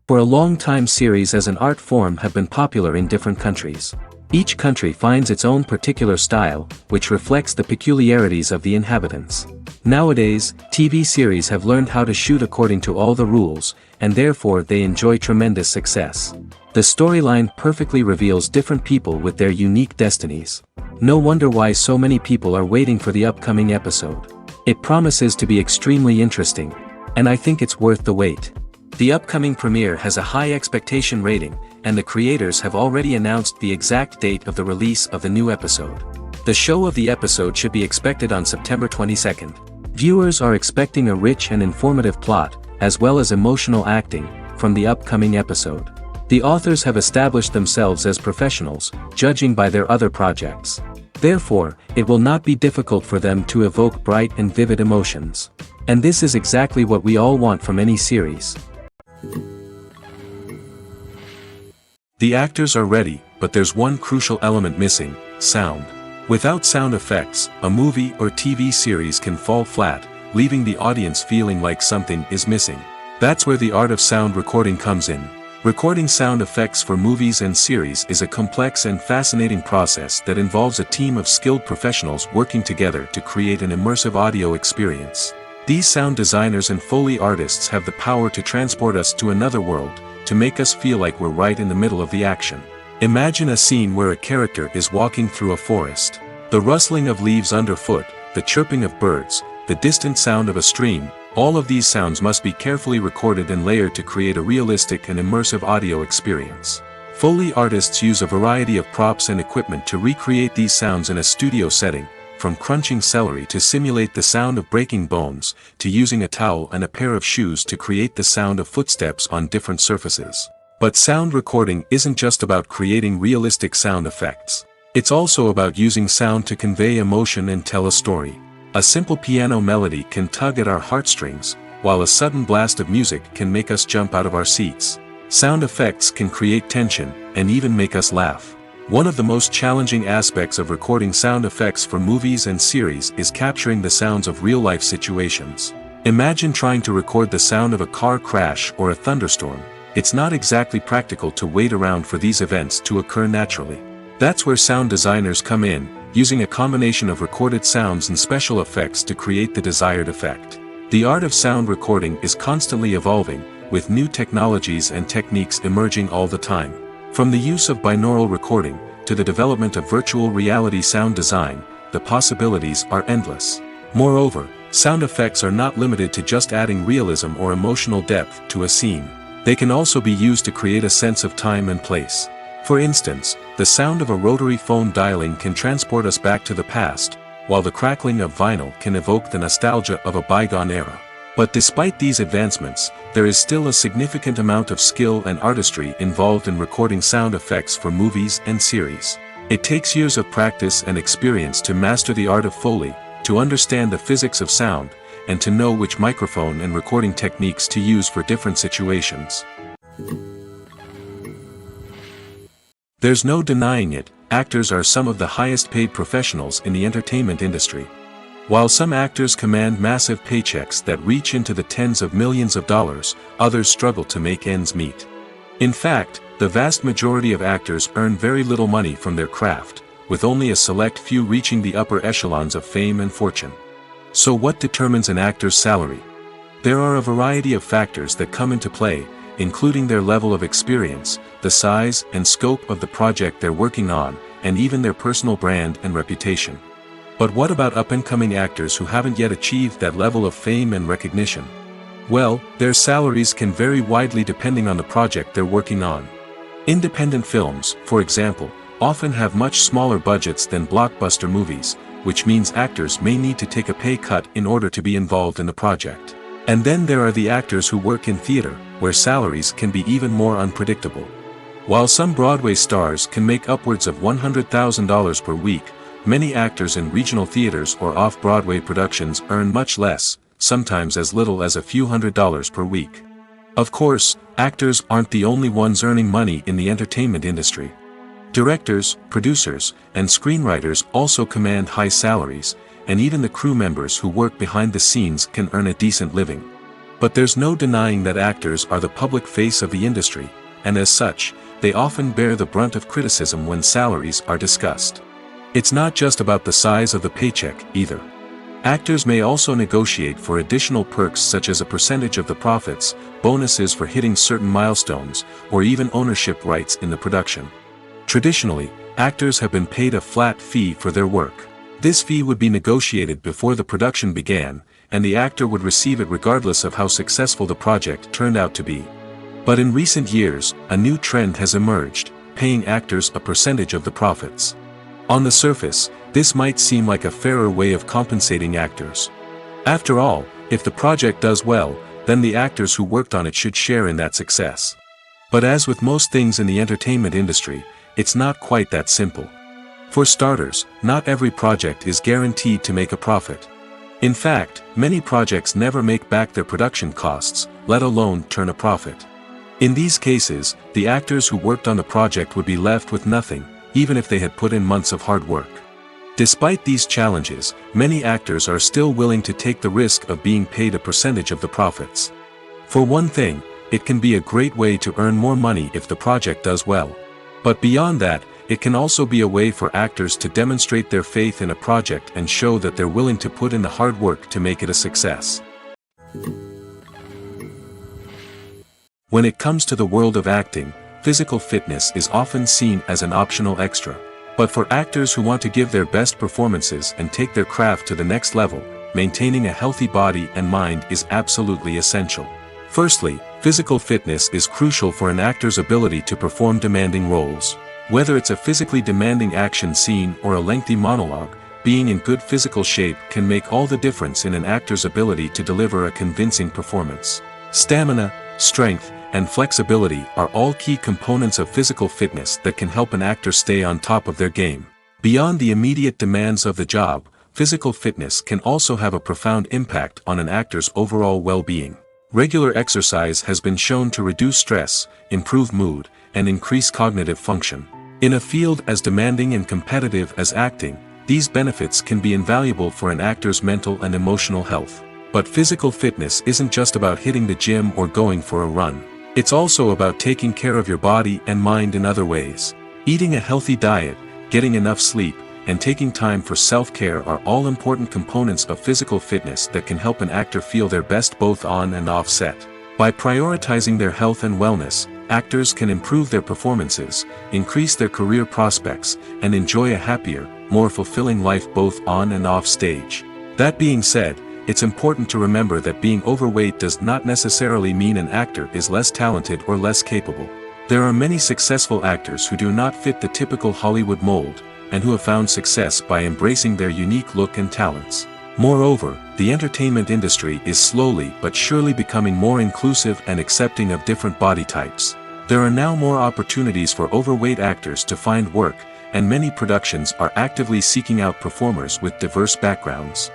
For a long time, series as an art form have been popular in different countries. Each country finds its own particular style, which reflects the peculiarities of the inhabitants. Nowadays, TV series have learned how to shoot according to all the rules, and therefore they enjoy tremendous success. The storyline perfectly reveals different people with their unique destinies. No wonder why so many people are waiting for the upcoming episode. It promises to be extremely interesting, and I think it's worth the wait. The upcoming premiere has a high expectation rating, and the creators have already announced the exact date of the release of the new episode. The show of the episode should be expected on September 22nd. Viewers are expecting a rich and informative plot, as well as emotional acting, from the upcoming episode. The authors have established themselves as professionals, judging by their other projects. Therefore, it will not be difficult for them to evoke bright and vivid emotions. And this is exactly what we all want from any series. The actors are ready, but there's one crucial element missing: sound. Without sound effects, a movie or TV series can fall flat, leaving the audience feeling like something is missing. That's where the art of sound recording comes in. Recording sound effects for movies and series is a complex and fascinating process that involves a team of skilled professionals working together to create an immersive audio experience. These sound designers and Foley artists have the power to transport us to another world, to make us feel like we're right in the middle of the action. Imagine a scene where a character is walking through a forest. The rustling of leaves underfoot, the chirping of birds, the distant sound of a stream, all of these sounds must be carefully recorded and layered to create a realistic and immersive audio experience. Foley artists use a variety of props and equipment to recreate these sounds in a studio setting, from crunching celery to simulate the sound of breaking bones, to using a towel and a pair of shoes to create the sound of footsteps on different surfaces. But sound recording isn't just about creating realistic sound effects. It's also about using sound to convey emotion and tell a story. A simple piano melody can tug at our heartstrings, while a sudden blast of music can make us jump out of our seats. Sound effects can create tension, and even make us laugh. One of the most challenging aspects of recording sound effects for movies and series is capturing the sounds of real-life situations. Imagine trying to record the sound of a car crash or a thunderstorm. It's not exactly practical to wait around for these events to occur naturally. That's where sound designers come in, using a combination of recorded sounds and special effects to create the desired effect. The art of sound recording is constantly evolving, with new technologies and techniques emerging all the time. From the use of binaural recording, to the development of virtual reality sound design, the possibilities are endless. Moreover, sound effects are not limited to just adding realism or emotional depth to a scene. They can also be used to create a sense of time and place. For instance, the sound of a rotary phone dialing can transport us back to the past, while the crackling of vinyl can evoke the nostalgia of a bygone era. But despite these advancements, there is still a significant amount of skill and artistry involved in recording sound effects for movies and series. It takes years of practice and experience to master the art of Foley, to understand the physics of sound, and to know which microphone and recording techniques to use for different situations. There's no denying it, actors are some of the highest paid professionals in the entertainment industry. While some actors command massive paychecks that reach into the tens of millions of dollars, others struggle to make ends meet. In fact, the vast majority of actors earn very little money from their craft, with only a select few reaching the upper echelons of fame and fortune. So what determines an actor's salary? There are a variety of factors that come into play, including their level of experience, the size and scope of the project they're working on, and even their personal brand and reputation. But what about up-and-coming actors who haven't yet achieved that level of fame and recognition? Well, their salaries can vary widely depending on the project they're working on. Independent films, for example, often have much smaller budgets than blockbuster movies, which means actors may need to take a pay cut in order to be involved in the project. And then there are the actors who work in theater, where salaries can be even more unpredictable. While some Broadway stars can make upwards of $100,000 per week, many actors in regional theaters or off-Broadway productions earn much less, sometimes as little as a few $100s per week. Of course, actors aren't the only ones earning money in the entertainment industry. Directors, producers, and screenwriters also command high salaries, and even the crew members who work behind the scenes can earn a decent living. But there's no denying that actors are the public face of the industry, and as such, they often bear the brunt of criticism when salaries are discussed. It's not just about the size of the paycheck, either. Actors may also negotiate for additional perks such as a percentage of the profits, bonuses for hitting certain milestones, or even ownership rights in the production. Traditionally, actors have been paid a flat fee for their work. This fee would be negotiated before the production began, and the actor would receive it regardless of how successful the project turned out to be. But in recent years, a new trend has emerged, paying actors a percentage of the profits. On the surface, this might seem like a fairer way of compensating actors. After all, if the project does well, then the actors who worked on it should share in that success. But as with most things in the entertainment industry, it's not quite that simple. For starters, not every project is guaranteed to make a profit. In fact, many projects never make back their production costs, let alone turn a profit. In these cases, the actors who worked on the project would be left with nothing, even if they had put in months of hard work. Despite these challenges, many actors are still willing to take the risk of being paid a percentage of the profits. For one thing, it can be a great way to earn more money if the project does well. But beyond that, it can also be a way for actors to demonstrate their faith in a project and show that they're willing to put in the hard work to make it a success. When it comes to the world of acting, physical fitness is often seen as an optional extra. But for actors who want to give their best performances and take their craft to the next level, maintaining a healthy body and mind is absolutely essential. Firstly, physical fitness is crucial for an actor's ability to perform demanding roles. Whether it's a physically demanding action scene or a lengthy monologue, being in good physical shape can make all the difference in an actor's ability to deliver a convincing performance. Stamina, strength, and flexibility are all key components of physical fitness that can help an actor stay on top of their game. Beyond the immediate demands of the job, physical fitness can also have a profound impact on an actor's overall well-being. Regular exercise has been shown to reduce stress, improve mood, and increase cognitive function. In a field as demanding and competitive as acting, these benefits can be invaluable for an actor's mental and emotional health. But physical fitness isn't just about hitting the gym or going for a run. It's also about taking care of your body and mind in other ways. Eating a healthy diet, getting enough sleep, and taking time for self-care are all important components of physical fitness that can help an actor feel their best both on and off set. By prioritizing their health and wellness, actors can improve their performances, increase their career prospects, and enjoy a happier, more fulfilling life both on and off stage. That being said, it's important to remember that being overweight does not necessarily mean an actor is less talented or less capable. There are many successful actors who do not fit the typical Hollywood mold, and who have found success by embracing their unique look and talents. Moreover, the entertainment industry is slowly but surely becoming more inclusive and accepting of different body types. There are now more opportunities for overweight actors to find work, and many productions are actively seeking out performers with diverse backgrounds.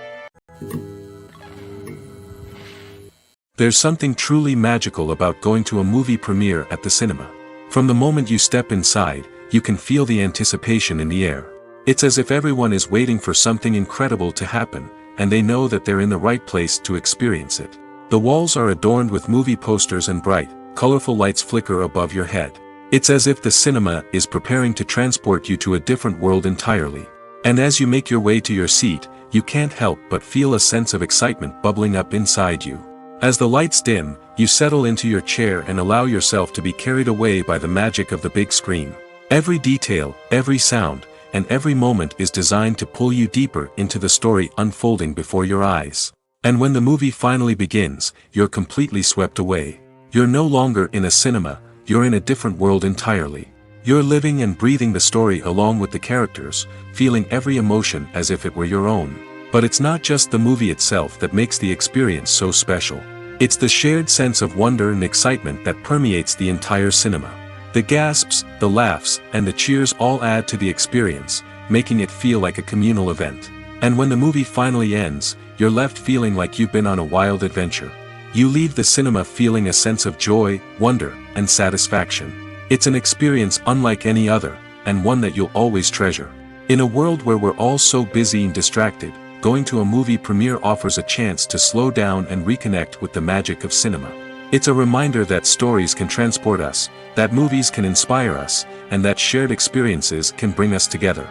There's something truly magical about going to a movie premiere at the cinema. From the moment you step inside, you can feel the anticipation in the air. It's as if everyone is waiting for something incredible to happen, and they know that they're in the right place to experience it. The walls are adorned with movie posters and bright, colorful lights flicker above your head. It's as if the cinema is preparing to transport you to a different world entirely. And as you make your way to your seat, you can't help but feel a sense of excitement bubbling up inside you. As the lights dim, you settle into your chair and allow yourself to be carried away by the magic of the big screen. Every detail, every sound, and every moment is designed to pull you deeper into the story unfolding before your eyes. And when the movie finally begins, you're completely swept away. You're no longer in a cinema, you're in a different world entirely. You're living and breathing the story along with the characters, feeling every emotion as if it were your own. But it's not just the movie itself that makes the experience so special. It's the shared sense of wonder and excitement that permeates the entire cinema. The gasps, the laughs, and the cheers all add to the experience, making it feel like a communal event. And when the movie finally ends, you're left feeling like you've been on a wild adventure. You leave the cinema feeling a sense of joy, wonder, and satisfaction. It's an experience unlike any other, and one that you'll always treasure. In a world where we're all so busy and distracted, going to a movie premiere offers a chance to slow down and reconnect with the magic of cinema. It's a reminder that stories can transport us, that movies can inspire us, and that shared experiences can bring us together.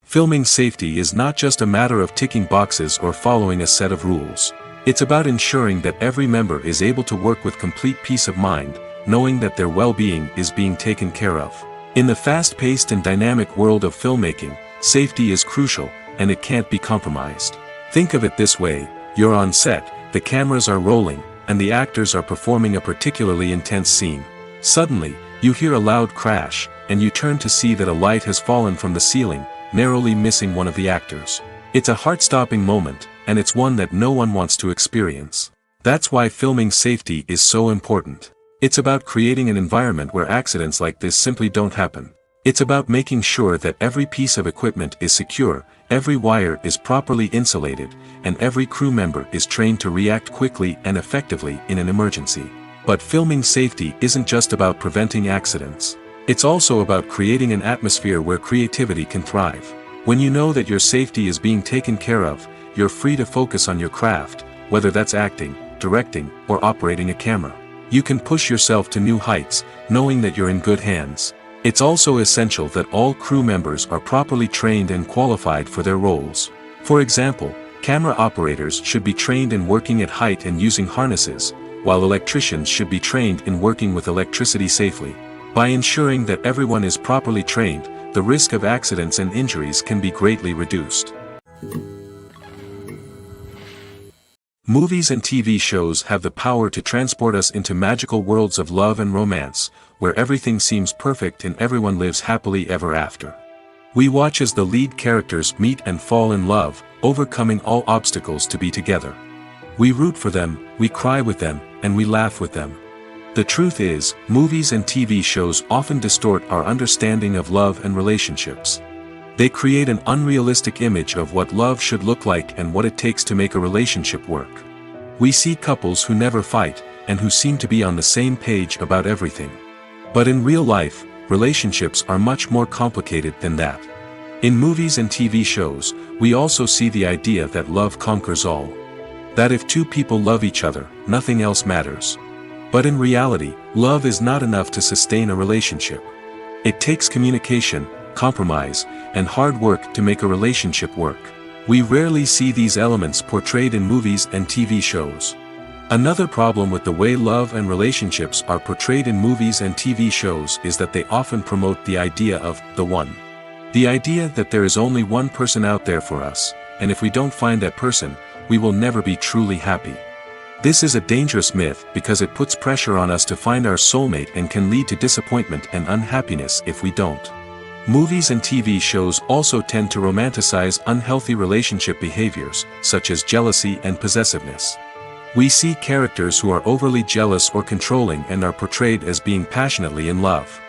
Filming safety is not just a matter of ticking boxes or following a set of rules. It's about ensuring that every member is able to work with complete peace of mind, knowing that their well-being is being taken care of. In the fast-paced and dynamic world of filmmaking, safety is crucial, and it can't be compromised. Think of it this way: you're on set, the cameras are rolling, and the actors are performing a particularly intense scene. Suddenly, you hear a loud crash, and you turn to see that a light has fallen from the ceiling, narrowly missing one of the actors. It's a heart-stopping moment, and it's one that no one wants to experience. That's why filming safety is so important. It's about creating an environment where accidents like this simply don't happen. It's about making sure that every piece of equipment is secure, every wire is properly insulated, and every crew member is trained to react quickly and effectively in an emergency. But filming safety isn't just about preventing accidents. It's also about creating an atmosphere where creativity can thrive. When you know that your safety is being taken care of, you're free to focus on your craft, whether that's acting, directing, or operating a camera. You can push yourself to new heights, knowing that you're in good hands. It's also essential that all crew members are properly trained and qualified for their roles. For example, camera operators should be trained in working at height and using harnesses, while electricians should be trained in working with electricity safely. By ensuring that everyone is properly trained, the risk of accidents and injuries can be greatly reduced. Movies and TV shows have the power to transport us into magical worlds of love and romance, where everything seems perfect and everyone lives happily ever after. We watch as the lead characters meet and fall in love, overcoming all obstacles to be together. We root for them, we cry with them, and we laugh with them. The truth is, movies and TV shows often distort our understanding of love and relationships. They create an unrealistic image of what love should look like and what it takes to make a relationship work. We see couples who never fight, and who seem to be on the same page about everything. But in real life, relationships are much more complicated than that. In movies and TV shows, we also see the idea that love conquers all. That if two people love each other, nothing else matters. But in reality, love is not enough to sustain a relationship. It takes communication, compromise, and hard work to make a relationship work. We rarely see these elements portrayed in movies and TV shows. Another problem with the way love and relationships are portrayed in movies and TV shows is that they often promote the idea of the one. The idea that there is only one person out there for us, and if we don't find that person, we will never be truly happy. This is a dangerous myth because it puts pressure on us to find our soulmate and can lead to disappointment and unhappiness if we don't. Movies and TV shows also tend to romanticize unhealthy relationship behaviors, such as jealousy and possessiveness. We see characters who are overly jealous or controlling and are portrayed as being passionately in love.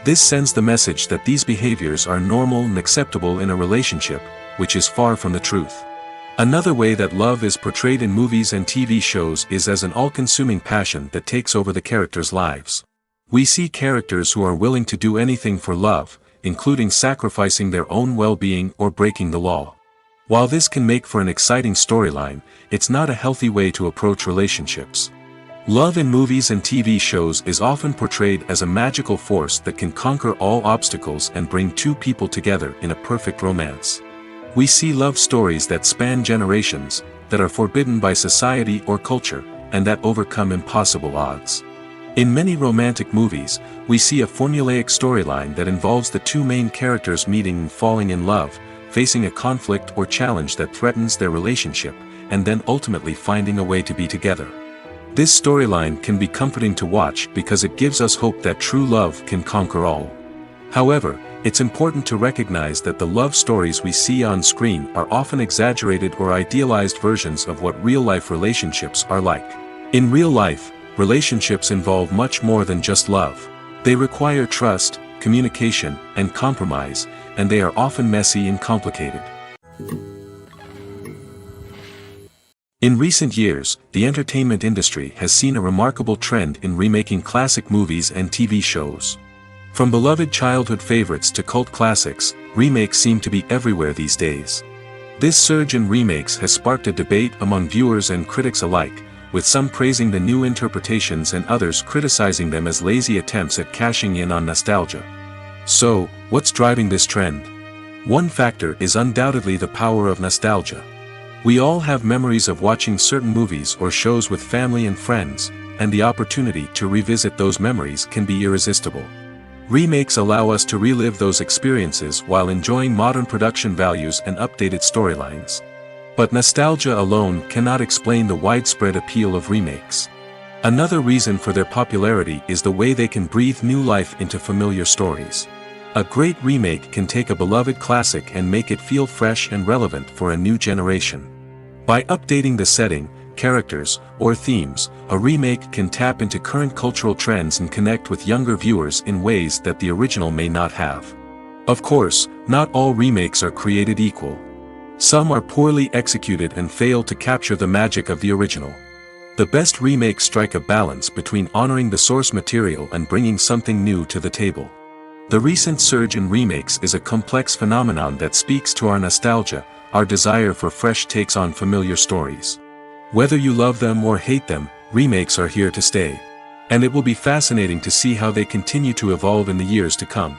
This sends the message that these behaviors are normal and acceptable in a relationship, which is far from the truth. Another way that love is portrayed in movies and TV shows is as an all-consuming passion that takes over the characters' lives. We see characters who are willing to do anything for love, including sacrificing their own well-being or breaking the law. While this can make for an exciting storyline, it's not a healthy way to approach relationships. Love in movies and TV shows is often portrayed as a magical force that can conquer all obstacles and bring two people together in a perfect romance. We see love stories that span generations, that are forbidden by society or culture, and that overcome impossible odds. In many romantic movies, we see a formulaic storyline that involves the two main characters meeting and falling in love, facing a conflict or challenge that threatens their relationship, and then ultimately finding a way to be together. This storyline can be comforting to watch because it gives us hope that true love can conquer all. However, it's important to recognize that the love stories we see on screen are often exaggerated or idealized versions of what real-life relationships are like. In real life, relationships involve much more than just love. They require trust, communication, and compromise, and they are often messy and complicated. In recent years, the entertainment industry has seen a remarkable trend in remaking classic movies and TV shows. From beloved childhood favorites to cult classics, remakes seem to be everywhere these days. This surge in remakes has sparked a debate among viewers and critics alike, with some praising the new interpretations and others criticizing them as lazy attempts at cashing in on nostalgia. So, what's driving this trend? One factor is undoubtedly the power of nostalgia. We all have memories of watching certain movies or shows with family and friends, and the opportunity to revisit those memories can be irresistible. Remakes allow us to relive those experiences while enjoying modern production values and updated storylines. But nostalgia alone cannot explain the widespread appeal of remakes. Another reason for their popularity is the way they can breathe new life into familiar stories. A great remake can take a beloved classic and make it feel fresh and relevant for a new generation. By updating the setting, characters, or themes, a remake can tap into current cultural trends and connect with younger viewers in ways that the original may not have. Of course, not all remakes are created equal. Some are poorly executed and fail to capture the magic of the original. The best remakes strike a balance between honoring the source material and bringing something new to the table. The recent surge in remakes is a complex phenomenon that speaks to our nostalgia, our desire for fresh takes on familiar stories. Whether you love them or hate them, remakes are here to stay. And it will be fascinating to see how they continue to evolve in the years to come.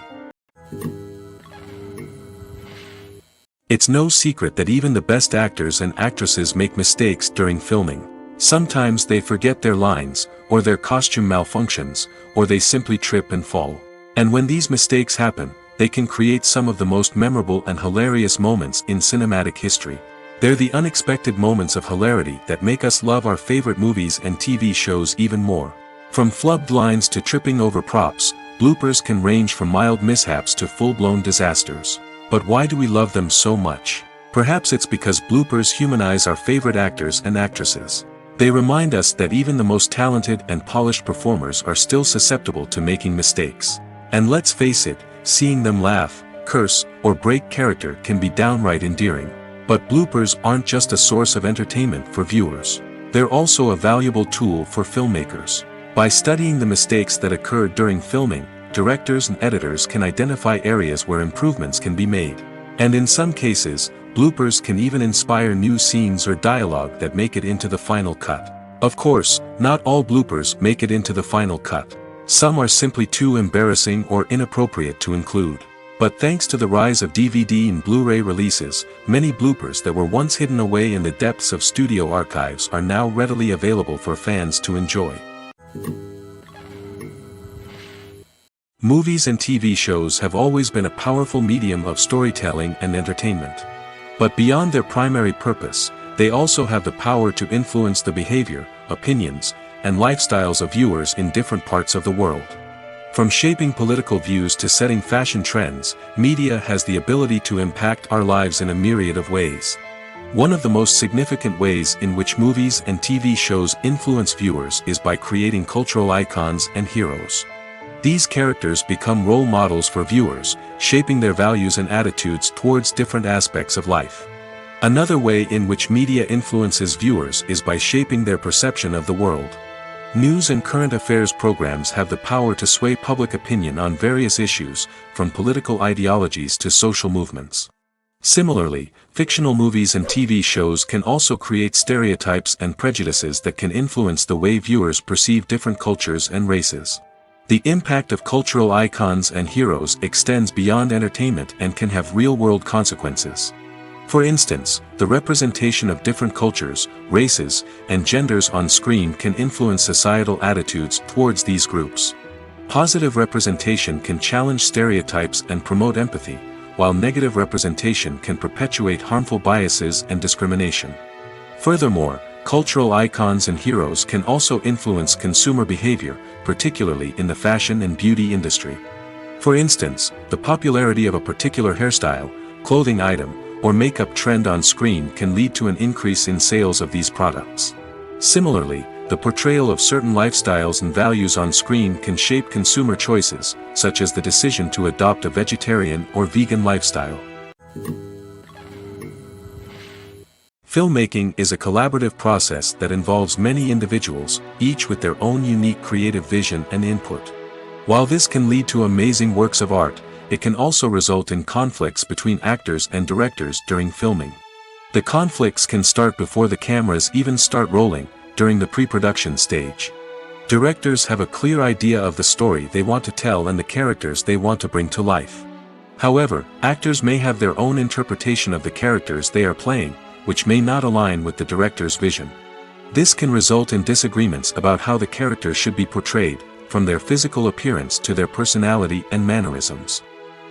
It's no secret that even the best actors and actresses make mistakes during filming. Sometimes they forget their lines, or their costume malfunctions, or they simply trip and fall. And when these mistakes happen, they can create some of the most memorable and hilarious moments in cinematic history. They're the unexpected moments of hilarity that make us love our favorite movies and TV shows even more. From flubbed lines to tripping over props, bloopers can range from mild mishaps to full-blown disasters. But why do we love them so much? Perhaps it's because bloopers humanize our favorite actors and actresses. They remind us that even the most talented and polished performers are still susceptible to making mistakes. And let's face it, seeing them laugh, curse, or break character can be downright endearing. But bloopers aren't just a source of entertainment for viewers. They're also a valuable tool for filmmakers. By studying the mistakes that occurred during filming, directors and editors can identify areas where improvements can be made. And in some cases, bloopers can even inspire new scenes or dialogue that make it into the final cut. Of course, not all bloopers make it into the final cut. Some are simply too embarrassing or inappropriate to include. But thanks to the rise of DVD and Blu-ray releases, many bloopers that were once hidden away in the depths of studio archives are now readily available for fans to enjoy. Movies and TV shows have always been a powerful medium of storytelling and entertainment. But beyond their primary purpose, they also have the power to influence the behavior, opinions, and lifestyles of viewers in different parts of the world. From shaping political views to setting fashion trends, media has the ability to impact our lives in a myriad of ways. One of the most significant ways in which movies and TV shows influence viewers is by creating cultural icons and heroes. These characters become role models for viewers, shaping their values and attitudes towards different aspects of life. Another way in which media influences viewers is by shaping their perception of the world. News and current affairs programs have the power to sway public opinion on various issues, from political ideologies to social movements. Similarly, fictional movies and TV shows can also create stereotypes and prejudices that can influence the way viewers perceive different cultures and races. The impact of cultural icons and heroes extends beyond entertainment and can have real-world consequences. For instance, the representation of different cultures, races, and genders on screen can influence societal attitudes towards these groups. Positive representation can challenge stereotypes and promote empathy, while negative representation can perpetuate harmful biases and discrimination. Furthermore, cultural icons and heroes can also influence consumer behavior, particularly in the fashion and beauty industry. For instance, the popularity of a particular hairstyle, clothing item, or makeup trend on screen can lead to an increase in sales of these products. Similarly, the portrayal of certain lifestyles and values on screen can shape consumer choices, such as the decision to adopt a vegetarian or vegan lifestyle. Filmmaking is a collaborative process that involves many individuals, each with their own unique creative vision and input. While this can lead to amazing works of art, it can also result in conflicts between actors and directors during filming. The conflicts can start before the cameras even start rolling, during the pre-production stage. Directors have a clear idea of the story they want to tell and the characters they want to bring to life. However, actors may have their own interpretation of the characters they are playing, which may not align with the director's vision. This can result in disagreements about how the characters should be portrayed, from their physical appearance to their personality and mannerisms.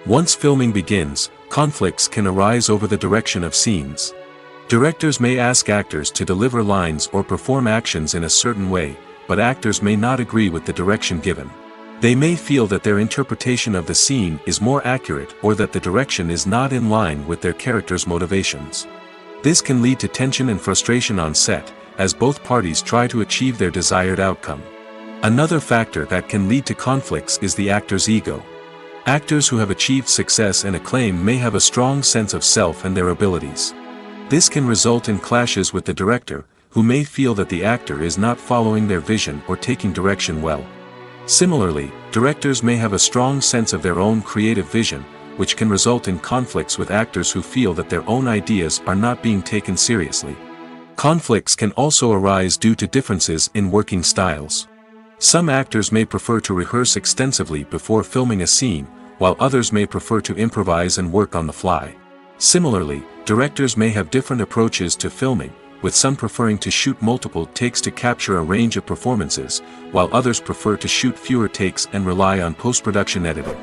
Once filming begins, conflicts can arise over the direction of scenes. Directors may ask actors to deliver lines or perform actions in a certain way, but actors may not agree with the direction given. They may feel that their interpretation of the scene is more accurate or that the direction is not in line with their character's motivations. This can lead to tension and frustration on set, as both parties try to achieve their desired outcome. Another factor that can lead to conflicts is the actor's ego. Actors who have achieved success and acclaim may have a strong sense of self and their abilities. This can result in clashes with the director, who may feel that the actor is not following their vision or taking direction well. Similarly, directors may have a strong sense of their own creative vision, which can result in conflicts with actors who feel that their own ideas are not being taken seriously. Conflicts can also arise due to differences in working styles. Some actors may prefer to rehearse extensively before filming a scene, while others may prefer to improvise and work on the fly. Similarly, directors may have different approaches to filming, with some preferring to shoot multiple takes to capture a range of performances, while others prefer to shoot fewer takes and rely on post-production editing.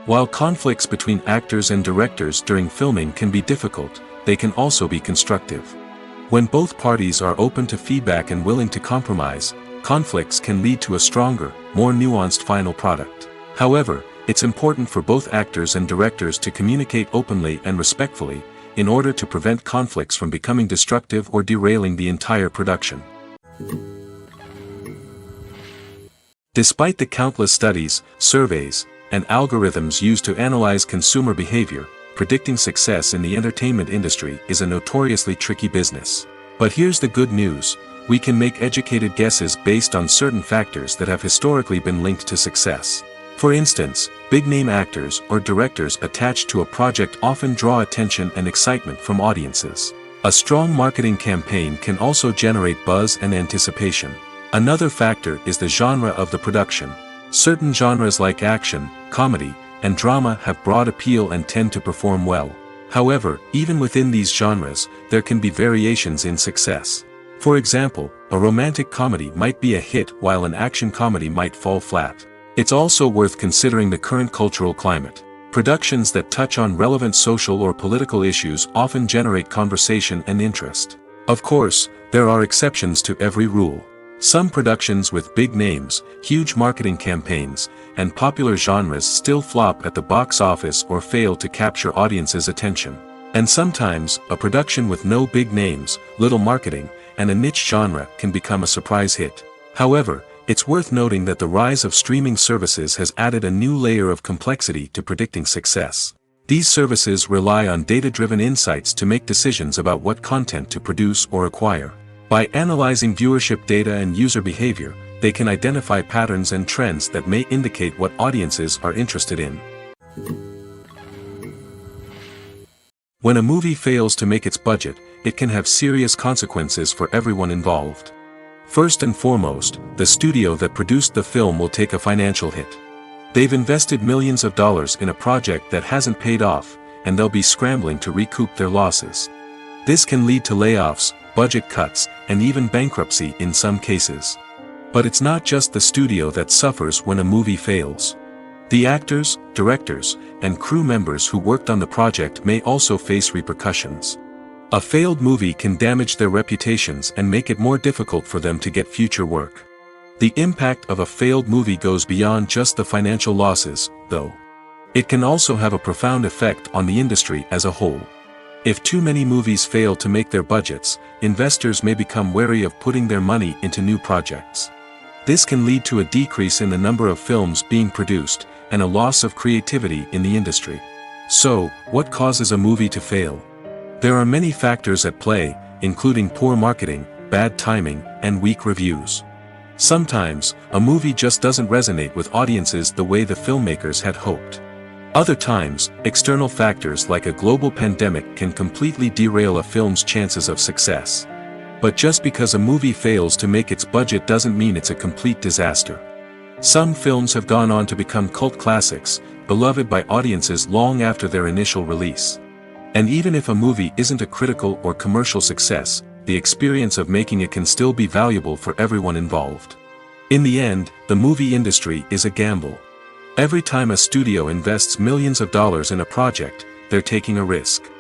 While conflicts between actors and directors during filming can be difficult, they can also be constructive. When both parties are open to feedback and willing to compromise, conflicts can lead to a stronger, more nuanced final product. However, it's important for both actors and directors to communicate openly and respectfully, in order to prevent conflicts from becoming destructive or derailing the entire production. Despite the countless studies, surveys, and algorithms used to analyze consumer behavior, predicting success in the entertainment industry is a notoriously tricky business. But here's the good news: we can make educated guesses based on certain factors that have historically been linked to success. For instance, big-name actors or directors attached to a project often draw attention and excitement from audiences. A strong marketing campaign can also generate buzz and anticipation. Another factor is the genre of the production. Certain genres like action, comedy, and drama have broad appeal and tend to perform well. However, even within these genres, there can be variations in success. For example, a romantic comedy might be a hit while an action comedy might fall flat. It's also worth considering the current cultural climate. Productions that touch on relevant social or political issues often generate conversation and interest. Of course, there are exceptions to every rule. Some productions with big names, huge marketing campaigns, and popular genres still flop at the box office or fail to capture audiences' attention. And sometimes, a production with no big names, little marketing, and a niche genre can become a surprise hit. However, it's worth noting that the rise of streaming services has added a new layer of complexity to predicting success. These services rely on data-driven insights to make decisions about what content to produce or acquire. By analyzing viewership data and user behavior, they can identify patterns and trends that may indicate what audiences are interested in. When a movie fails to make its budget, it can have serious consequences for everyone involved. First and foremost, the studio that produced the film will take a financial hit. They've invested millions of dollars in a project that hasn't paid off, and they'll be scrambling to recoup their losses. This can lead to layoffs, budget cuts, and even bankruptcy in some cases. But it's not just the studio that suffers when a movie fails. The actors, directors, and crew members who worked on the project may also face repercussions. A failed movie can damage their reputations and make it more difficult for them to get future work. The impact of a failed movie goes beyond just the financial losses, though. It can also have a profound effect on the industry as a whole. If too many movies fail to make their budgets, investors may become wary of putting their money into new projects. This can lead to a decrease in the number of films being produced, and a loss of creativity in the industry. So, what causes a movie to fail? There are many factors at play, including poor marketing, bad timing, and weak reviews. Sometimes, a movie just doesn't resonate with audiences the way the filmmakers had hoped. Other times, external factors like a global pandemic can completely derail a film's chances of success. But just because a movie fails to make its budget doesn't mean it's a complete disaster. Some films have gone on to become cult classics, beloved by audiences long after their initial release. And even if a movie isn't a critical or commercial success, the experience of making it can still be valuable for everyone involved. In the end, the movie industry is a gamble. Every time a studio invests millions of dollars in a project, they're taking a risk.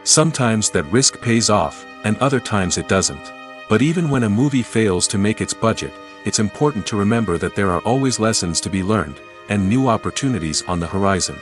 Sometimes that risk pays off, and other times it doesn't. But even when a movie fails to make its budget, it's important to remember that there are always lessons to be learned, and new opportunities on the horizon.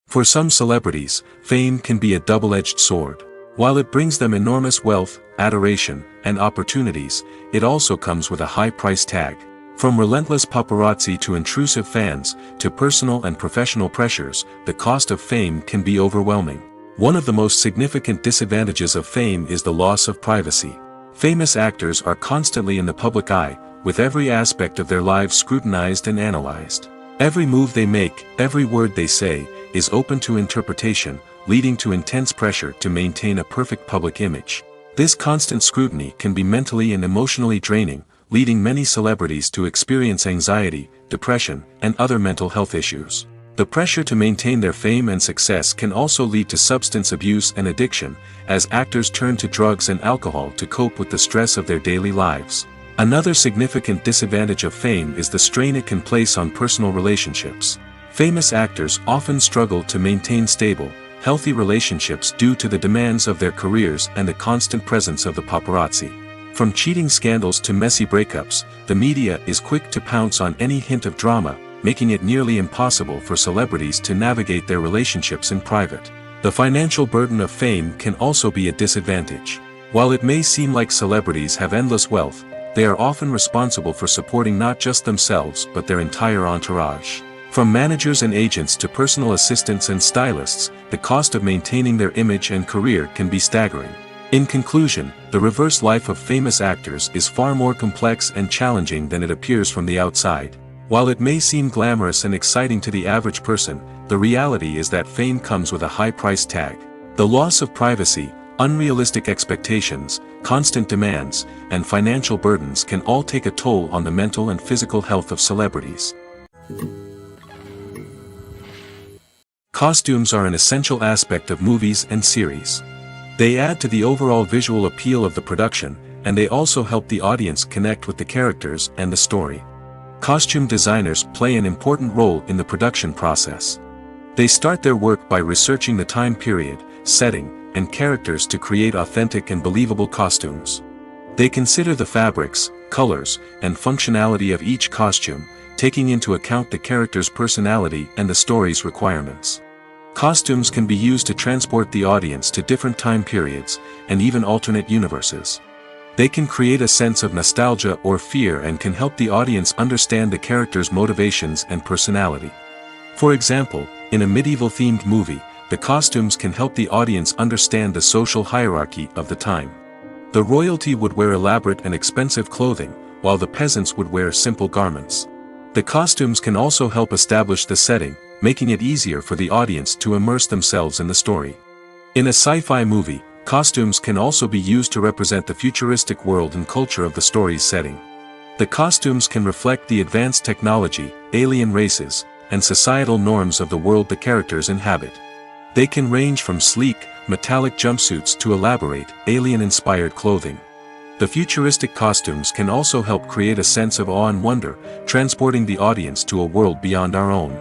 For some celebrities, fame can be a double-edged sword. While it brings them enormous wealth, adoration, and opportunities, it also comes with a high price tag. From relentless paparazzi to intrusive fans, to personal and professional pressures, the cost of fame can be overwhelming. One of the most significant disadvantages of fame is the loss of privacy. Famous actors are constantly in the public eye, with every aspect of their lives scrutinized and analyzed. Every move they make, every word they say, is open to interpretation, leading to intense pressure to maintain a perfect public image. This constant scrutiny can be mentally and emotionally draining, leading many celebrities to experience anxiety, depression, and other mental health issues. The pressure to maintain their fame and success can also lead to substance abuse and addiction, as actors turn to drugs and alcohol to cope with the stress of their daily lives. Another significant disadvantage of fame is the strain it can place on personal relationships. Famous actors often struggle to maintain stable, healthy relationships due to the demands of their careers and the constant presence of the paparazzi. From cheating scandals to messy breakups, the media is quick to pounce on any hint of drama, making it nearly impossible for celebrities to navigate their relationships in private. The financial burden of fame can also be a disadvantage. While it may seem like celebrities have endless wealth, they are often responsible for supporting not just themselves but their entire entourage. From managers and agents to personal assistants and stylists, the cost of maintaining their image and career can be staggering. In conclusion, the reverse life of famous actors is far more complex and challenging than it appears from the outside. While it may seem glamorous and exciting to the average person, the reality is that fame comes with a high price tag. The loss of privacy, unrealistic expectations, constant demands, and financial burdens can all take a toll on the mental and physical health of celebrities. Costumes are an essential aspect of movies and series. They add to the overall visual appeal of the production, and they also help the audience connect with the characters and the story. Costume designers play an important role in the production process. They start their work by researching the time period, setting, and characters to create authentic and believable costumes. They consider the fabrics, colors, and functionality of each costume, taking into account the character's personality and the story's requirements. Costumes can be used to transport the audience to different time periods, and even alternate universes. They can create a sense of nostalgia or fear and can help the audience understand the character's motivations and personality. For example, in a medieval-themed movie, the costumes can help the audience understand the social hierarchy of the time. The royalty would wear elaborate and expensive clothing, while the peasants would wear simple garments. The costumes can also help establish the setting, making it easier for the audience to immerse themselves in the story. In a sci-fi movie, costumes can also be used to represent the futuristic world and culture of the story's setting. The costumes can reflect the advanced technology, alien races, and societal norms of the world the characters inhabit. They can range from sleek, metallic jumpsuits to elaborate, alien-inspired clothing. The futuristic costumes can also help create a sense of awe and wonder, transporting the audience to a world beyond our own.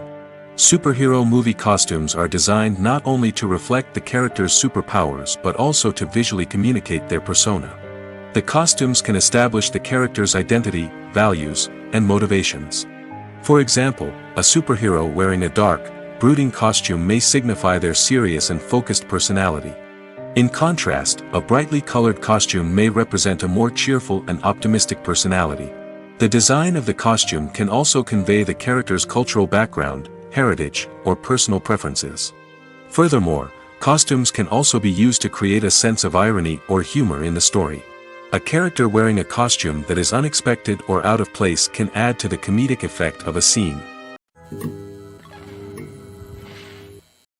Superhero movie costumes are designed not only to reflect the character's superpowers but also to visually communicate their persona. The costumes can establish the character's identity, values, and motivations. For example, a superhero wearing a dark, brooding costume may signify their serious and focused personality. In contrast, a brightly colored costume may represent a more cheerful and optimistic personality. The design of the costume can also convey the character's cultural background, heritage, or personal preferences. Furthermore, costumes can also be used to create a sense of irony or humor in the story. A character wearing a costume that is unexpected or out of place can add to the comedic effect of a scene.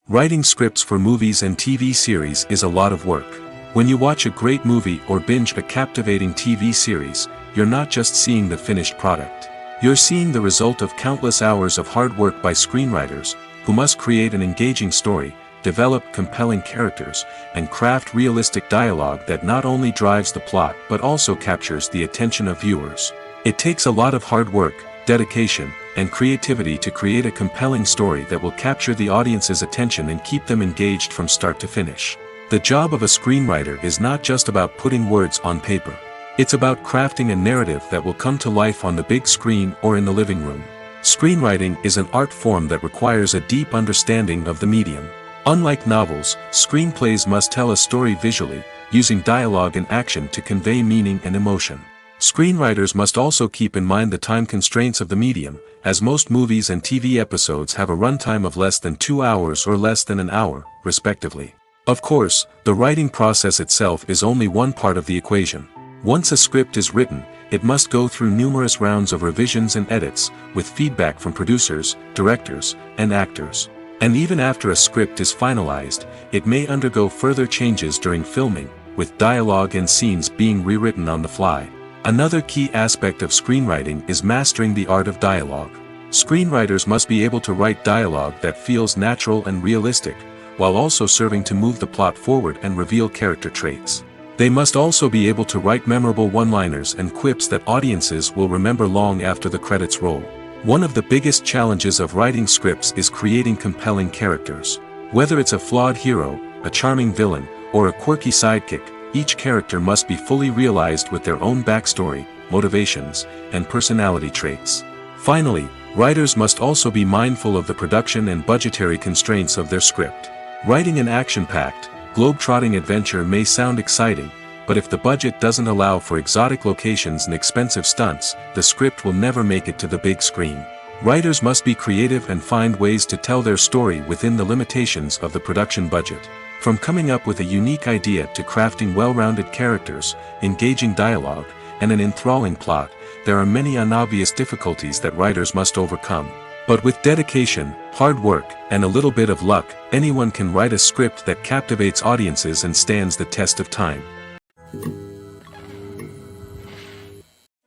Writing scripts for movies and TV series is a lot of work. When you watch a great movie or binge a captivating TV series, you're not just seeing the finished product. You're seeing the result of countless hours of hard work by screenwriters, who must create an engaging story, develop compelling characters, and craft realistic dialogue that not only drives the plot but also captures the attention of viewers. It takes a lot of hard work, dedication, and creativity to create a compelling story that will capture the audience's attention and keep them engaged from start to finish. The job of a screenwriter is not just about putting words on paper. It's about crafting a narrative that will come to life on the big screen or in the living room. Screenwriting is an art form that requires a deep understanding of the medium. Unlike novels, screenplays must tell a story visually, using dialogue and action to convey meaning and emotion. Screenwriters must also keep in mind the time constraints of the medium, as most movies and TV episodes have a runtime of less than 2 hours or less than an hour, respectively. Of course, the writing process itself is only one part of the equation. Once a script is written, it must go through numerous rounds of revisions and edits, with feedback from producers, directors, and actors. And even after a script is finalized, it may undergo further changes during filming, with dialogue and scenes being rewritten on the fly. Another key aspect of screenwriting is mastering the art of dialogue. Screenwriters must be able to write dialogue that feels natural and realistic, while also serving to move the plot forward and reveal character traits. They must also be able to write memorable one-liners and quips that audiences will remember long after the credits roll. One of the biggest challenges of writing scripts is creating compelling characters. Whether it's a flawed hero, a charming villain, or a quirky sidekick, each character must be fully realized with their own backstory, motivations, and personality traits. Finally, writers must also be mindful of the production and budgetary constraints of their script. Writing an action-packed, globe-trotting adventure may sound exciting, but if the budget doesn't allow for exotic locations and expensive stunts, the script will never make it to the big screen. Writers must be creative and find ways to tell their story within the limitations of the production budget. From coming up with a unique idea to crafting well-rounded characters, engaging dialogue, and an enthralling plot, there are many unobvious difficulties that writers must overcome. But with dedication, hard work, and a little bit of luck, anyone can write a script that captivates audiences and stands the test of time.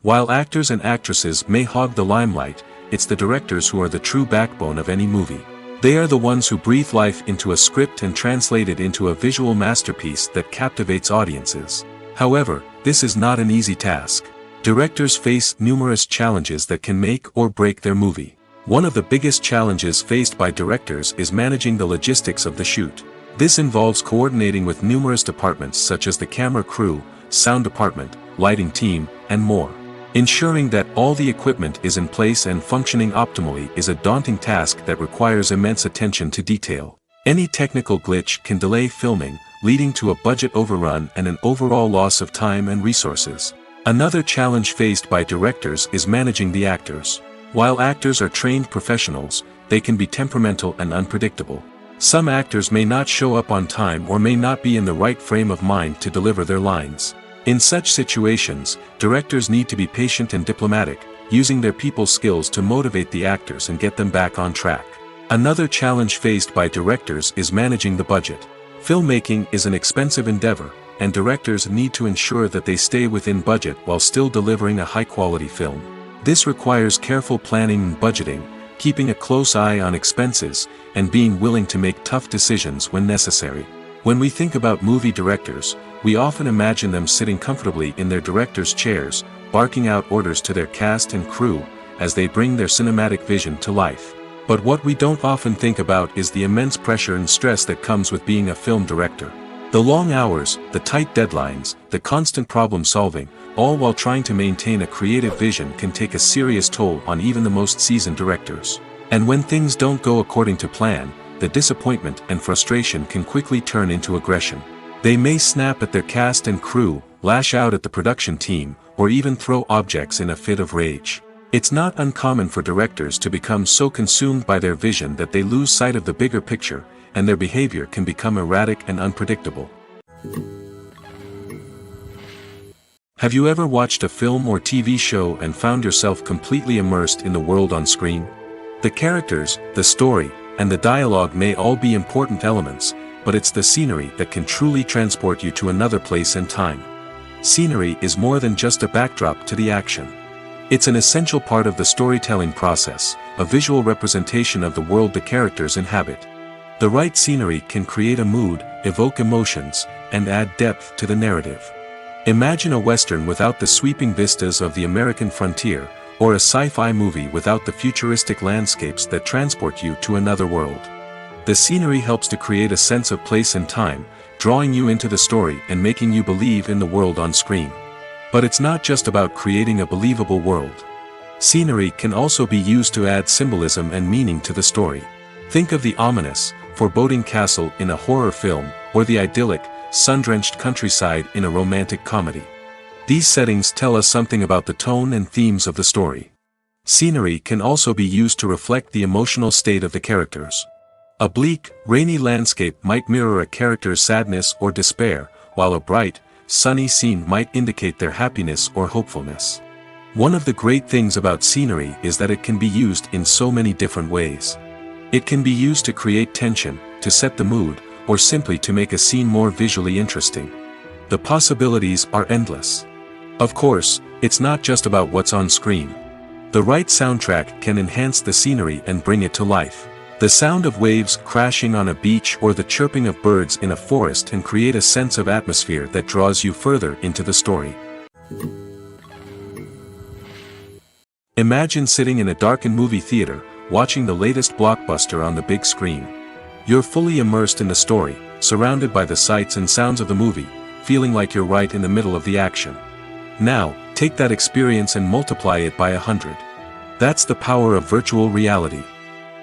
While actors and actresses may hog the limelight, it's the directors who are the true backbone of any movie. They are the ones who breathe life into a script and translate it into a visual masterpiece that captivates audiences. However, this is not an easy task. Directors face numerous challenges that can make or break their movie. One of the biggest challenges faced by directors is managing the logistics of the shoot. This involves coordinating with numerous departments such as the camera crew, sound department, lighting team, and more. Ensuring that all the equipment is in place and functioning optimally is a daunting task that requires immense attention to detail. Any technical glitch can delay filming, leading to a budget overrun and an overall loss of time and resources. Another challenge faced by directors is managing the actors. While actors are trained professionals, they can be temperamental and unpredictable. Some actors may not show up on time or may not be in the right frame of mind to deliver their lines. In such situations, directors need to be patient and diplomatic, using their people skills to motivate the actors and get them back on track. Another challenge faced by directors is managing the budget. Filmmaking is an expensive endeavor, and directors need to ensure that they stay within budget while still delivering a high-quality film. This requires careful planning and budgeting, keeping a close eye on expenses, and being willing to make tough decisions when necessary. When we think about movie directors, we often imagine them sitting comfortably in their director's chairs, barking out orders to their cast and crew, as they bring their cinematic vision to life. But what we don't often think about is the immense pressure and stress that comes with being a film director. The long hours, the tight deadlines, the constant problem solving, all while trying to maintain a creative vision can take a serious toll on even the most seasoned directors. And when things don't go according to plan, the disappointment and frustration can quickly turn into aggression. They may snap at their cast and crew, lash out at the production team, or even throw objects in a fit of rage. It's not uncommon for directors to become so consumed by their vision that they lose sight of the bigger picture, and their behavior can become erratic and unpredictable. Have you ever watched a film or TV show and found yourself completely immersed in the world on screen? The characters, the story, and the dialogue may all be important elements, but it's the scenery that can truly transport you to another place and time. Scenery is more than just a backdrop to the action. It's an essential part of the storytelling process, a visual representation of the world the characters inhabit. The right scenery can create a mood, evoke emotions, and add depth to the narrative. Imagine a Western without the sweeping vistas of the American frontier, or a sci-fi movie without the futuristic landscapes that transport you to another world. The scenery helps to create a sense of place and time, drawing you into the story and making you believe in the world on screen. But it's not just about creating a believable world. Scenery can also be used to add symbolism and meaning to the story. Think of the ominous, foreboding castle in a horror film, or the idyllic, sun-drenched countryside in a romantic comedy. These settings tell us something about the tone and themes of the story. Scenery can also be used to reflect the emotional state of the characters. A bleak, rainy landscape might mirror a character's sadness or despair, while a bright, sunny scene might indicate their happiness or hopefulness. One of the great things about scenery is that it can be used in so many different ways. It can be used to create tension, to set the mood, or simply to make a scene more visually interesting. The possibilities are endless. Of course, it's not just about what's on screen. The right soundtrack can enhance the scenery and bring it to life. The sound of waves crashing on a beach or the chirping of birds in a forest can create a sense of atmosphere that draws you further into the story. Imagine sitting in a darkened movie theater, watching the latest blockbuster on the big screen. You're fully immersed in the story, surrounded by the sights and sounds of the movie, feeling like you're right in the middle of the action. Now, take that experience and multiply it by 100. That's the power of virtual reality.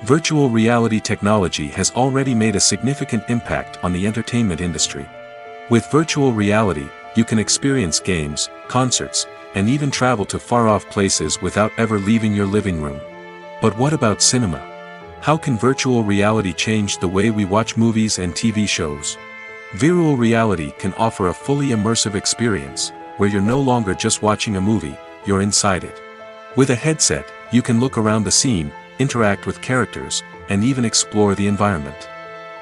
Virtual reality technology has already made a significant impact on the entertainment industry. With virtual reality, you can experience games, concerts, and even travel to far-off places without ever leaving your living room. But what about cinema? How can virtual reality change the way we watch movies and TV shows? Virtual reality can offer a fully immersive experience, where you're no longer just watching a movie, you're inside it. With a headset, you can look around the scene, interact with characters, and even explore the environment.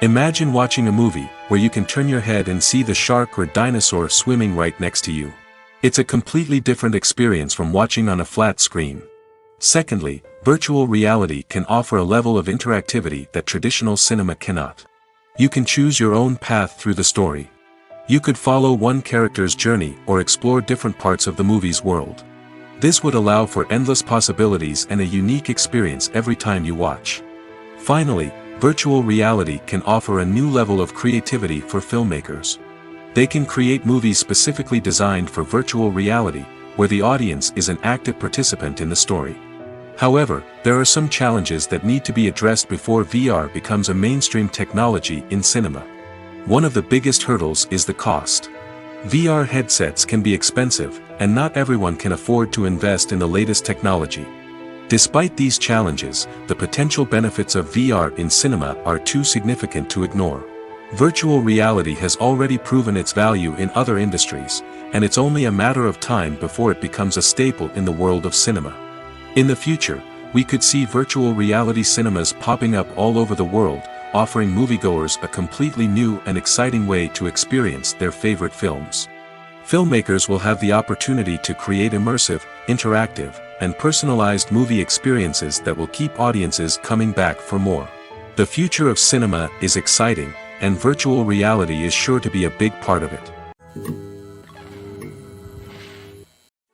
Imagine watching a movie where you can turn your head and see the shark or dinosaur swimming right next to you. It's a completely different experience from watching on a flat screen. Secondly, virtual reality can offer a level of interactivity that traditional cinema cannot. You can choose your own path through the story. You could follow one character's journey or explore different parts of the movie's world. This would allow for endless possibilities and a unique experience every time you watch. Finally, virtual reality can offer a new level of creativity for filmmakers. They can create movies specifically designed for virtual reality, where the audience is an active participant in the story. However, there are some challenges that need to be addressed before VR becomes a mainstream technology in cinema. One of the biggest hurdles is the cost. VR headsets can be expensive, and not everyone can afford to invest in the latest technology. Despite these challenges, the potential benefits of VR in cinema are too significant to ignore. Virtual reality has already proven its value in other industries, and it's only a matter of time before it becomes a staple in the world of cinema. In the future, we could see virtual reality cinemas popping up all over the world, offering moviegoers a completely new and exciting way to experience their favorite films. Filmmakers will have the opportunity to create immersive, interactive, and personalized movie experiences that will keep audiences coming back for more. The future of cinema is exciting, and virtual reality is sure to be a big part of it.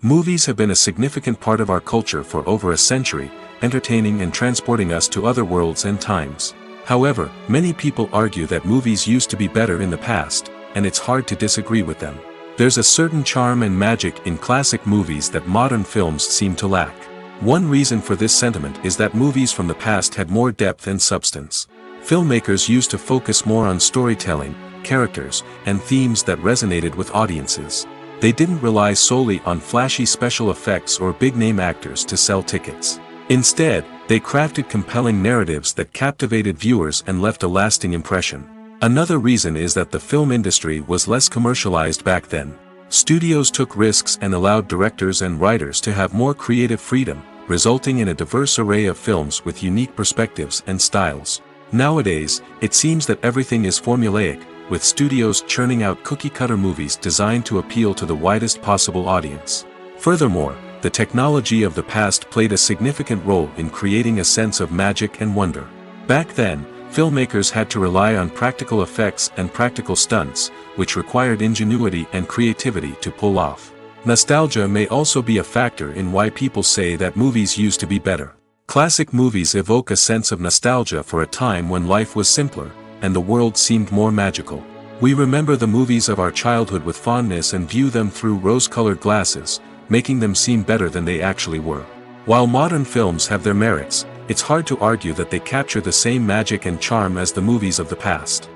Movies have been a significant part of our culture for over a century, entertaining and transporting us to other worlds and times. However, many people argue that movies used to be better in the past, and it's hard to disagree with them. There's a certain charm and magic in classic movies that modern films seem to lack. One reason for this sentiment is that movies from the past had more depth and substance. Filmmakers used to focus more on storytelling, characters, and themes that resonated with audiences. They didn't rely solely on flashy special effects or big-name actors to sell tickets. Instead, they crafted compelling narratives that captivated viewers and left a lasting impression. Another reason is that the film industry was less commercialized back then. Studios took risks and allowed directors and writers to have more creative freedom, resulting in a diverse array of films with unique perspectives and styles. Nowadays, it seems that everything is formulaic, with studios churning out cookie-cutter movies designed to appeal to the widest possible audience. Furthermore, the technology of the past played a significant role in creating a sense of magic and wonder. Back then, filmmakers had to rely on practical effects and practical stunts, which required ingenuity and creativity to pull off. Nostalgia may also be a factor in why people say that movies used to be better. Classic movies evoke a sense of nostalgia for a time when life was simpler, and the world seemed more magical. We remember the movies of our childhood with fondness and view them through rose-colored glasses, making them seem better than they actually were. While modern films have their merits, it's hard to argue that they capture the same magic and charm as the movies of the past.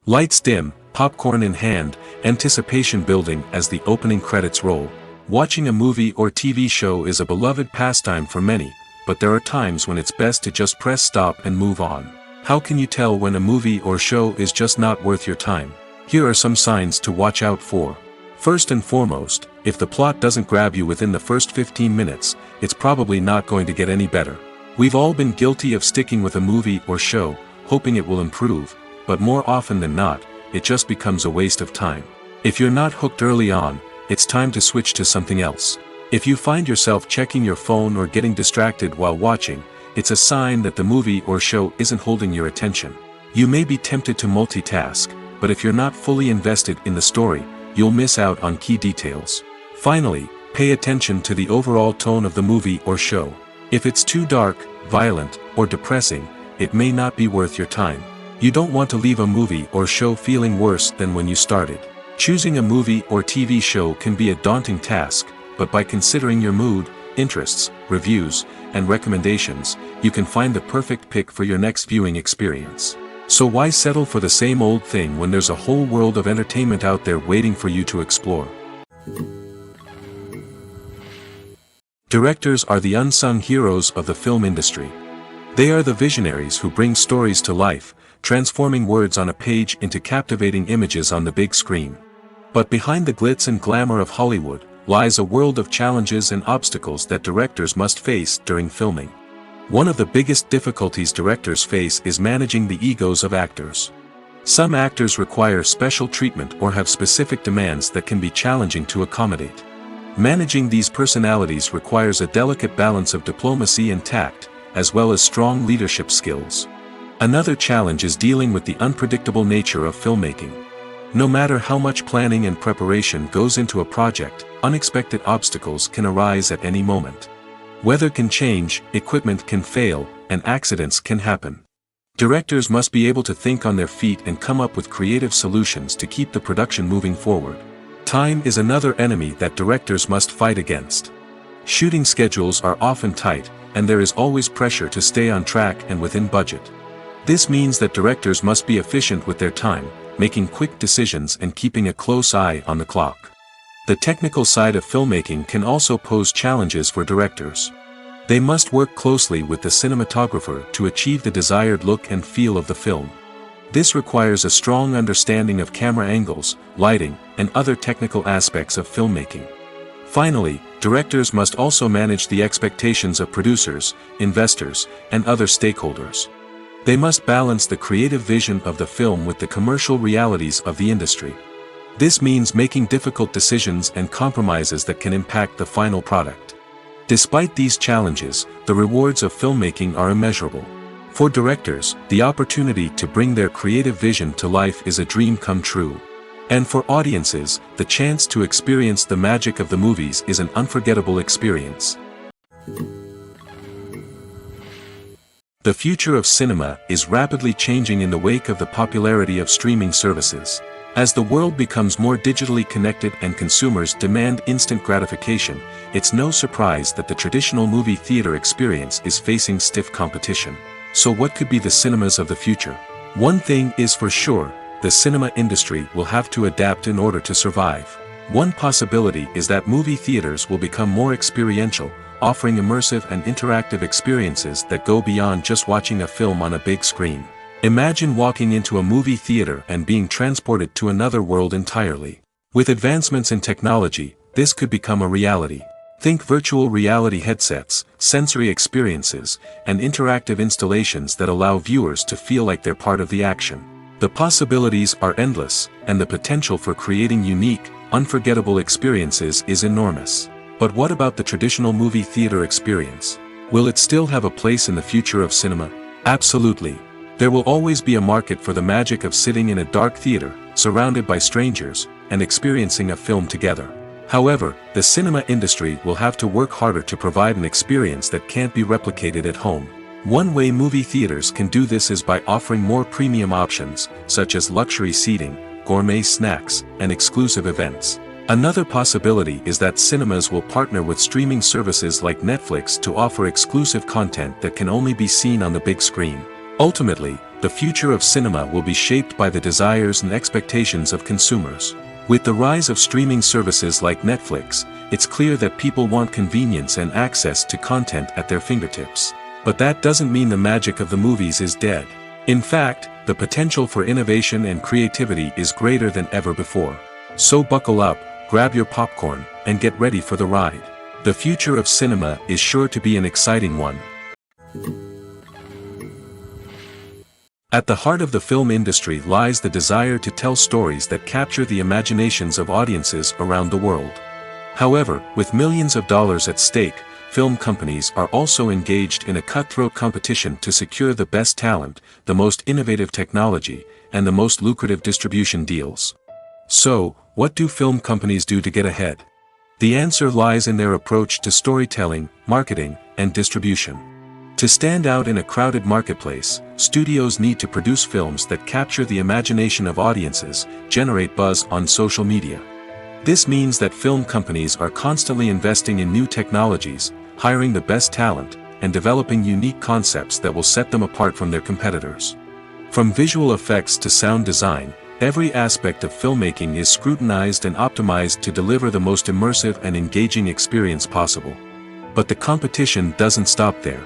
Lights dim, popcorn in hand, anticipation building as the opening credits roll. Watching a movie or TV show is a beloved pastime for many, but there are times when it's best to just press stop and move on. How can you tell when a movie or show is just not worth your time? Here are some signs to watch out for. First and foremost, if the plot doesn't grab you within the first 15 minutes, it's probably not going to get any better. We've all been guilty of sticking with a movie or show, hoping it will improve, but more often than not, it just becomes a waste of time. If you're not hooked early on, it's time to switch to something else. If you find yourself checking your phone or getting distracted while watching, it's a sign that the movie or show isn't holding your attention. You may be tempted to multitask, but if you're not fully invested in the story, you'll miss out on key details. Finally, pay attention to the overall tone of the movie or show. If it's too dark, violent, or depressing, it may not be worth your time. You don't want to leave a movie or show feeling worse than when you started. Choosing a movie or TV show can be a daunting task, but by considering your mood, interests, reviews, and recommendations, you can find the perfect pick for your next viewing experience. So why settle for the same old thing when there's a whole world of entertainment out there waiting for you to explore? Directors are the unsung heroes of the film industry. They are the visionaries who bring stories to life, transforming words on a page into captivating images on the big screen. But behind the glitz and glamour of Hollywood, lies a world of challenges and obstacles that directors must face during filming. One of the biggest difficulties directors face is managing the egos of actors. Some actors require special treatment or have specific demands that can be challenging to accommodate. Managing these personalities requires a delicate balance of diplomacy and tact, as well as strong leadership skills. Another challenge is dealing with the unpredictable nature of filmmaking. No matter how much planning and preparation goes into a project, unexpected obstacles can arise at any moment. Weather can change, equipment can fail, and accidents can happen. Directors must be able to think on their feet and come up with creative solutions to keep the production moving forward. Time is another enemy that directors must fight against. Shooting schedules are often tight, and there is always pressure to stay on track and within budget. This means that directors must be efficient with their time, making quick decisions and keeping a close eye on the clock. The technical side of filmmaking can also pose challenges for directors. They must work closely with the cinematographer to achieve the desired look and feel of the film. This requires a strong understanding of camera angles, lighting, and other technical aspects of filmmaking. Finally, directors must also manage the expectations of producers, investors, and other stakeholders. They must balance the creative vision of the film with the commercial realities of the industry. This means making difficult decisions and compromises that can impact the final product. Despite these challenges, the rewards of filmmaking are immeasurable. For directors, the opportunity to bring their creative vision to life is a dream come true. And for audiences, the chance to experience the magic of the movies is an unforgettable experience. The future of cinema is rapidly changing in the wake of the popularity of streaming services. As the world becomes more digitally connected and consumers demand instant gratification, it's no surprise that the traditional movie theater experience is facing stiff competition. So what could be the cinemas of the future? One thing is for sure, the cinema industry will have to adapt in order to survive. One possibility is that movie theaters will become more experiential, offering immersive and interactive experiences that go beyond just watching a film on a big screen. Imagine walking into a movie theater and being transported to another world entirely. With advancements in technology, this could become a reality. Think virtual reality headsets, sensory experiences, and interactive installations that allow viewers to feel like they're part of the action. The possibilities are endless, and the potential for creating unique, unforgettable experiences is enormous. But what about the traditional movie theater experience? Will it still have a place in the future of cinema? Absolutely. There will always be a market for the magic of sitting in a dark theater, surrounded by strangers, and experiencing a film together. However, the cinema industry will have to work harder to provide an experience that can't be replicated at home. One way movie theaters can do this is by offering more premium options, such as luxury seating, gourmet snacks, and exclusive events. Another possibility is that cinemas will partner with streaming services like Netflix to offer exclusive content that can only be seen on the big screen. Ultimately, the future of cinema will be shaped by the desires and expectations of consumers. With the rise of streaming services like Netflix, it's clear that people want convenience and access to content at their fingertips. But that doesn't mean the magic of the movies is dead. In fact, the potential for innovation and creativity is greater than ever before. So buckle up, grab your popcorn, and get ready for the ride. The future of cinema is sure to be an exciting one. At the heart of the film industry lies the desire to tell stories that capture the imaginations of audiences around the world. However, with millions of dollars at stake, film companies are also engaged in a cutthroat competition to secure the best talent, the most innovative technology, and the most lucrative distribution deals. So, what do film companies do to get ahead? The answer lies in their approach to storytelling, marketing, and distribution. To stand out in a crowded marketplace, studios need to produce films that capture the imagination of audiences, generate buzz on social media. This means that film companies are constantly investing in new technologies, hiring the best talent, and developing unique concepts that will set them apart from their competitors. From visual effects to sound design, every aspect of filmmaking is scrutinized and optimized to deliver the most immersive and engaging experience possible. But the competition doesn't stop there.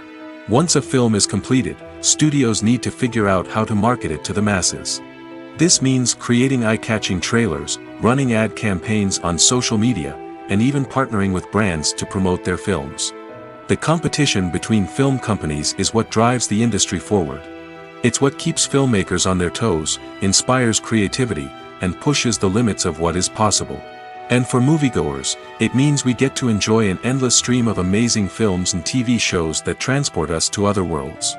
Once a film is completed, studios need to figure out how to market it to the masses. This means creating eye-catching trailers, running ad campaigns on social media, and even partnering with brands to promote their films. The competition between film companies is what drives the industry forward. It's what keeps filmmakers on their toes, inspires creativity, and pushes the limits of what is possible. And for moviegoers, it means we get to enjoy an endless stream of amazing films and TV shows that transport us to other worlds.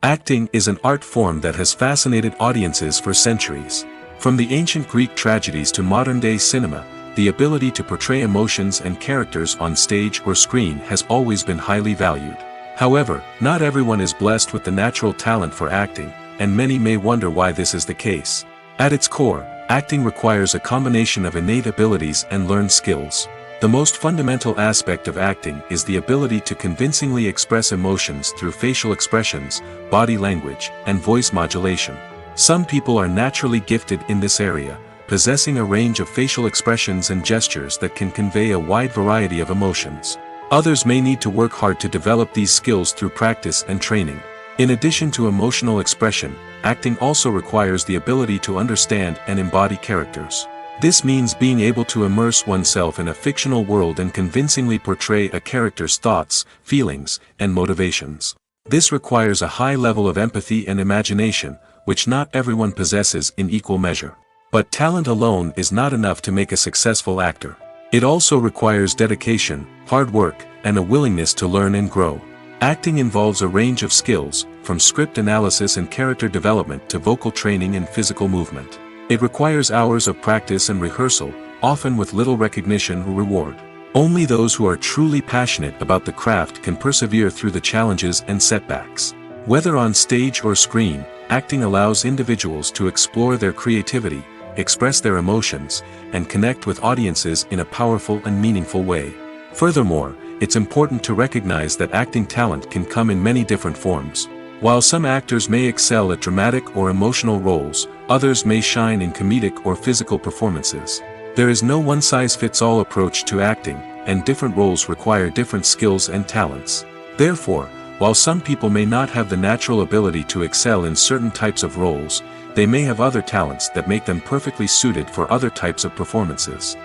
Acting is an art form that has fascinated audiences for centuries. From the ancient Greek tragedies to modern-day cinema, the ability to portray emotions and characters on stage or screen has always been highly valued. However, not everyone is blessed with the natural talent for acting, and many may wonder why this is the case. At its core, acting requires a combination of innate abilities and learned skills. The most fundamental aspect of acting is the ability to convincingly express emotions through facial expressions, body language, and voice modulation. Some people are naturally gifted in this area, possessing a range of facial expressions and gestures that can convey a wide variety of emotions. Others may need to work hard to develop these skills through practice and training. In addition to emotional expression, acting also requires the ability to understand and embody characters. This means being able to immerse oneself in a fictional world and convincingly portray a character's thoughts, feelings, and motivations. This requires a high level of empathy and imagination, which not everyone possesses in equal measure. But talent alone is not enough to make a successful actor. It also requires dedication, hard work, and a willingness to learn and grow. Acting involves a range of skills, from script analysis and character development to vocal training and physical movement. It requires hours of practice and rehearsal, often with little recognition or reward. Only those who are truly passionate about the craft can persevere through the challenges and setbacks. Whether on stage or screen, acting allows individuals to explore their creativity, express their emotions, and connect with audiences in a powerful and meaningful way. Furthermore, it's important to recognize that acting talent can come in many different forms. While some actors may excel at dramatic or emotional roles, others may shine in comedic or physical performances. There is no one-size-fits-all approach to acting, and different roles require different skills and talents. Therefore, While some people may not have the natural ability to excel in certain types of roles, they may have other talents that make them perfectly suited for other types of performances.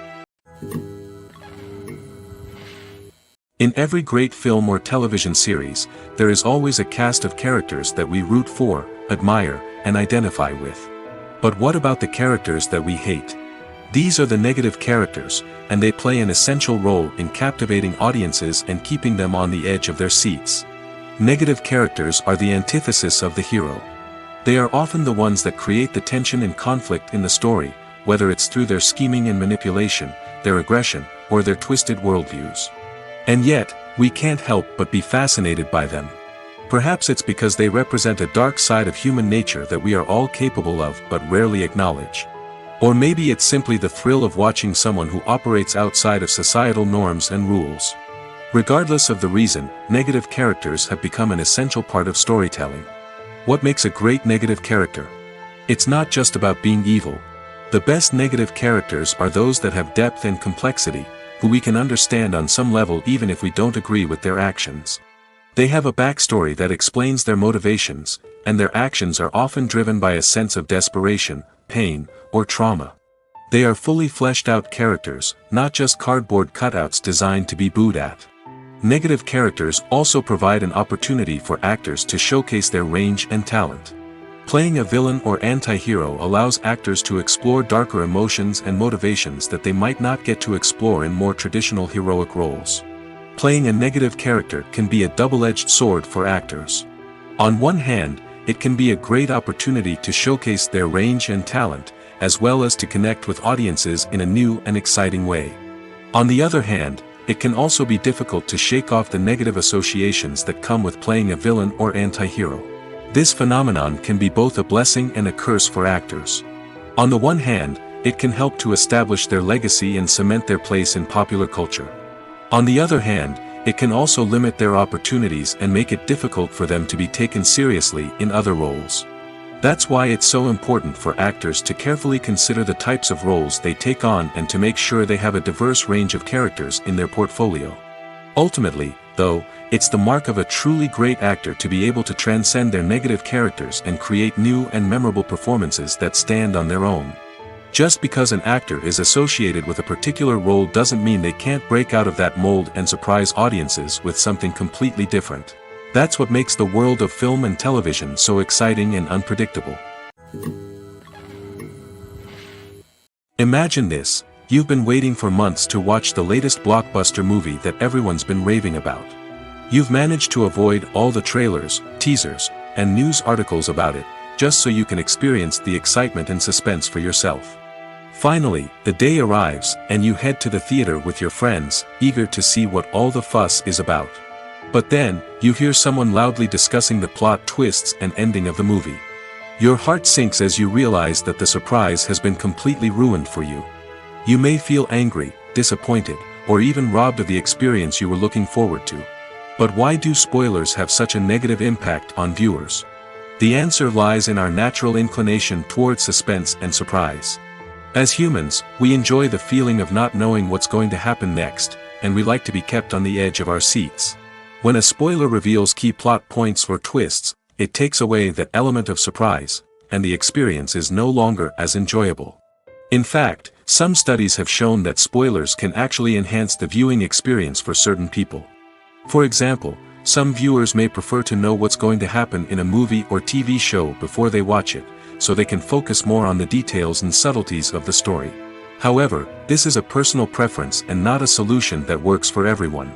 In every great film or television series, there is always a cast of characters that we root for, admire, and identify with. But what about the characters that we hate? These are the negative characters, and they play an essential role in captivating audiences and keeping them on the edge of their seats. Negative characters are the antithesis of the hero. They are often the ones that create the tension and conflict in the story, whether it's through their scheming and manipulation, their aggression, or their twisted worldviews. And yet, we can't help but be fascinated by them. Perhaps it's because they represent a dark side of human nature that we are all capable of but rarely acknowledge. Or maybe it's simply the thrill of watching someone who operates outside of societal norms and rules. Regardless of the reason, negative characters have become an essential part of storytelling. What makes a great negative character? It's not just about being evil. The best negative characters are those that have depth and complexity, who we can understand on some level even if we don't agree with their actions. They have a backstory that explains their motivations, and their actions are often driven by a sense of desperation, pain, or trauma. They are fully fleshed out characters, not just cardboard cutouts designed to be booed at. Negative characters also provide an opportunity for actors to showcase their range and talent. Playing a villain or anti-hero allows actors to explore darker emotions and motivations that they might not get to explore in more traditional heroic roles. Playing a negative character can be a double-edged sword for actors. On one hand, it can be a great opportunity to showcase their range and talent, as well as to connect with audiences in a new and exciting way. On the other hand, it can also be difficult to shake off the negative associations that come with playing a villain or anti-hero. This phenomenon can be both a blessing and a curse for actors. On the one hand, it can help to establish their legacy and cement their place in popular culture. On the other hand, it can also limit their opportunities and make it difficult for them to be taken seriously in other roles. That's why it's so important for actors to carefully consider the types of roles they take on and to make sure they have a diverse range of characters in their portfolio. Ultimately, though, it's the mark of a truly great actor to be able to transcend their negative characters and create new and memorable performances that stand on their own. Just because an actor is associated with a particular role doesn't mean they can't break out of that mold and surprise audiences with something completely different. That's what makes the world of film and television so exciting and unpredictable. Imagine this: you've been waiting for months to watch the latest blockbuster movie that everyone's been raving about. You've managed to avoid all the trailers, teasers, and news articles about it, just so you can experience the excitement and suspense for yourself. Finally, the day arrives, and you head to the theater with your friends, eager to see what all the fuss is about. But then, you hear someone loudly discussing the plot twists and ending of the movie. Your heart sinks as you realize that the surprise has been completely ruined for you. You may feel angry, disappointed, or even robbed of the experience you were looking forward to. But why do spoilers have such a negative impact on viewers? The answer lies in our natural inclination toward suspense and surprise. As humans, we enjoy the feeling of not knowing what's going to happen next, and we like to be kept on the edge of our seats. When a spoiler reveals key plot points or twists, it takes away that element of surprise, and the experience is no longer as enjoyable. In fact, some studies have shown that spoilers can actually enhance the viewing experience for certain people. For example, some viewers may prefer to know what's going to happen in a movie or TV show before they watch it, so they can focus more on the details and subtleties of the story. However, this is a personal preference and not a solution that works for everyone.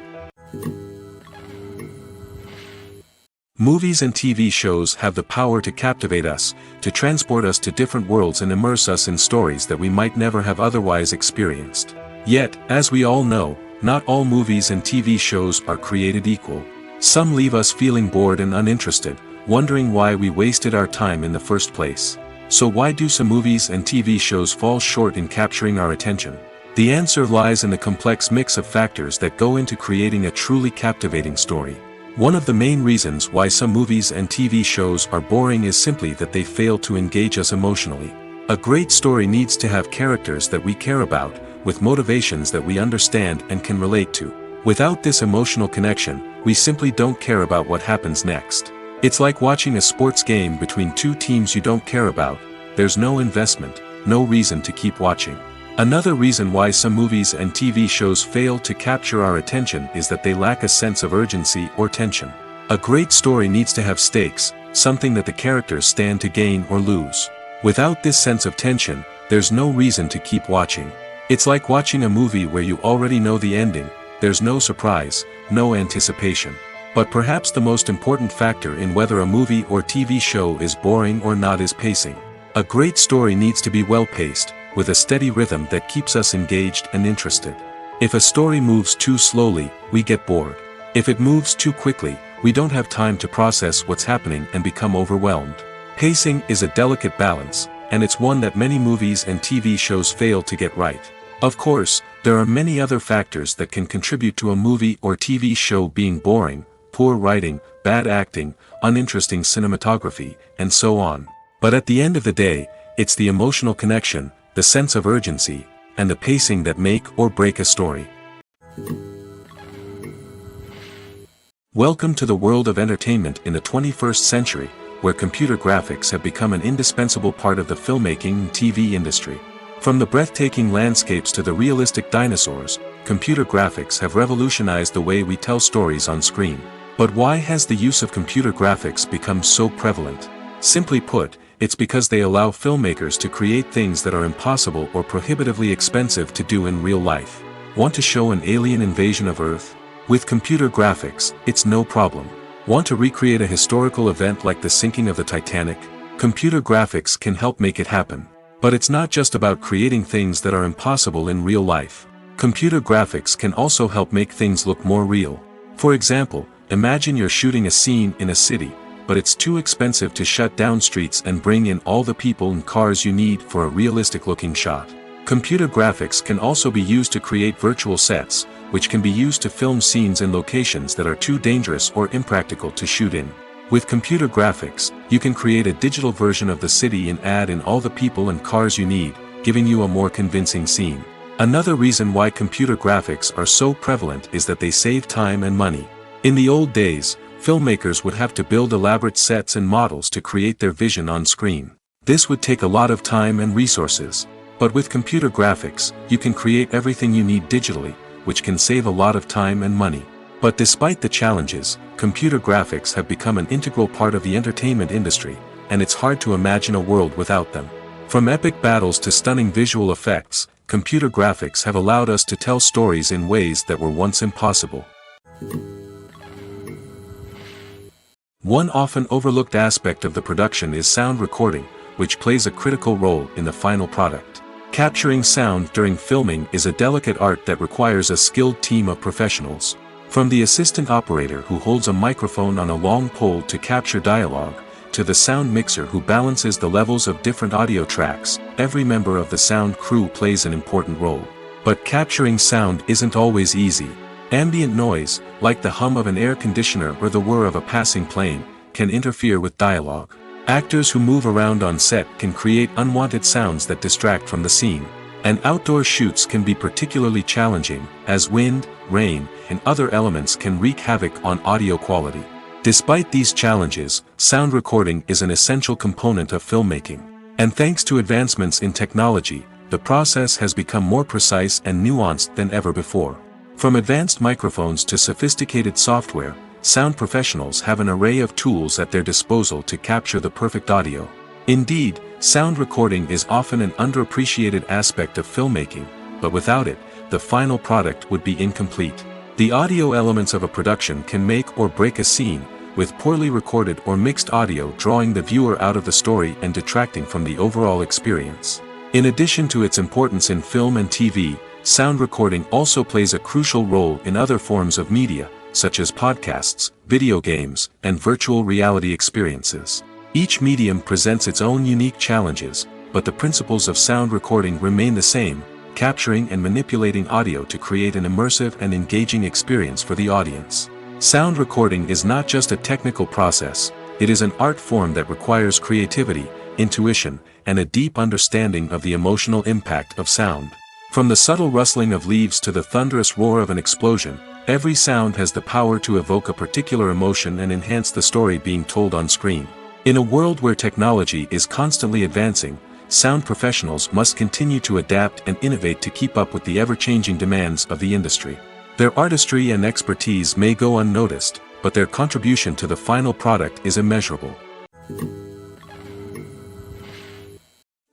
Movies and TV shows have the power to captivate us, to transport us to different worlds and immerse us in stories that we might never have otherwise experienced. Yet, as we all know, not all movies and TV shows are created equal. Some leave us feeling bored and uninterested, wondering why we wasted our time in the first place. So why do some movies and TV shows fall short in capturing our attention? The answer lies in the complex mix of factors that go into creating a truly captivating story. One of the main reasons why some movies and TV shows are boring is simply that they fail to engage us emotionally. A great story needs to have characters that we care about, with motivations that we understand and can relate to. Without this emotional connection, we simply don't care about what happens next. It's like watching a sports game between two teams you don't care about. There's no investment, no reason to keep watching. Another reason why some movies and TV shows fail to capture our attention is that they lack a sense of urgency or tension. A great story needs to have stakes, something that the characters stand to gain or lose. Without this sense of tension, there's no reason to keep watching. It's like watching a movie where you already know the ending. There's no surprise, no anticipation. But perhaps the most important factor in whether a movie or TV show is boring or not is pacing. A great story needs to be well-paced, with a steady rhythm that keeps us engaged and interested. If a story moves too slowly, we get bored. If it moves too quickly, we don't have time to process what's happening and become overwhelmed. Pacing is a delicate balance, and it's one that many movies and TV shows fail to get right. Of course, there are many other factors that can contribute to a movie or TV show being boring: poor writing, bad acting, uninteresting cinematography, and so on. But at the end of the day, it's the emotional connection, the sense of urgency, and the pacing that make or break a story. Welcome to the world of entertainment in the 21st century, where computer graphics have become an indispensable part of the filmmaking and TV industry. From the breathtaking landscapes to the realistic dinosaurs, computer graphics have revolutionized the way we tell stories on screen. But why has the use of computer graphics become so prevalent? Simply put, it's because they allow filmmakers to create things that are impossible or prohibitively expensive to do in real life. Want to show an alien invasion of Earth? With computer graphics, it's no problem. Want to recreate a historical event like the sinking of the Titanic? Computer graphics can help make it happen. But it's not just about creating things that are impossible in real life. Computer graphics can also help make things look more real. For example, imagine you're shooting a scene in a city, but it's too expensive to shut down streets and bring in all the people and cars you need for a realistic-looking shot. Computer graphics can also be used to create virtual sets, which can be used to film scenes in locations that are too dangerous or impractical to shoot in. With computer graphics, you can create a digital version of the city and add in all the people and cars you need, giving you a more convincing scene. Another reason why computer graphics are so prevalent is that they save time and money. In the old days, filmmakers would have to build elaborate sets and models to create their vision on screen. This would take a lot of time and resources. But with computer graphics, you can create everything you need digitally, which can save a lot of time and money. But despite the challenges, computer graphics have become an integral part of the entertainment industry, and it's hard to imagine a world without them. From epic battles to stunning visual effects, computer graphics have allowed us to tell stories in ways that were once impossible. One often overlooked aspect of the production is sound recording, which plays a critical role in the final product. Capturing sound during filming is a delicate art that requires a skilled team of professionals. From the assistant operator who holds a microphone on a long pole to capture dialogue, to the sound mixer who balances the levels of different audio tracks, every member of the sound crew plays an important role. But capturing sound isn't always easy. Ambient noise, like the hum of an air conditioner or the whir of a passing plane, can interfere with dialogue. Actors who move around on set can create unwanted sounds that distract from the scene. And outdoor shoots can be particularly challenging, as wind, rain, and other elements can wreak havoc on audio quality. Despite these challenges, sound recording is an essential component of filmmaking. And thanks to advancements in technology, the process has become more precise and nuanced than ever before. From advanced microphones to sophisticated software, sound professionals have an array of tools at their disposal to capture the perfect audio. Indeed, sound recording is often an underappreciated aspect of filmmaking, but without it, the final product would be incomplete. The audio elements of a production can make or break a scene, with poorly recorded or mixed audio drawing the viewer out of the story and detracting from the overall experience. In addition to its importance in film and TV, sound recording also plays a crucial role in other forms of media, such as podcasts, video games, and virtual reality experiences. Each medium presents its own unique challenges, but the principles of sound recording remain the same: capturing and manipulating audio to create an immersive and engaging experience for the audience. Sound recording is not just a technical process, it is an art form that requires creativity, intuition, and a deep understanding of the emotional impact of sound. From the subtle rustling of leaves to the thunderous roar of an explosion, Every sound has the power to evoke a particular emotion and enhance the story being told on screen. In a world where technology is constantly advancing, sound professionals must continue to adapt and innovate to keep up with the ever-changing demands of the industry. Their artistry and expertise may go unnoticed, but their contribution to the final product is immeasurable.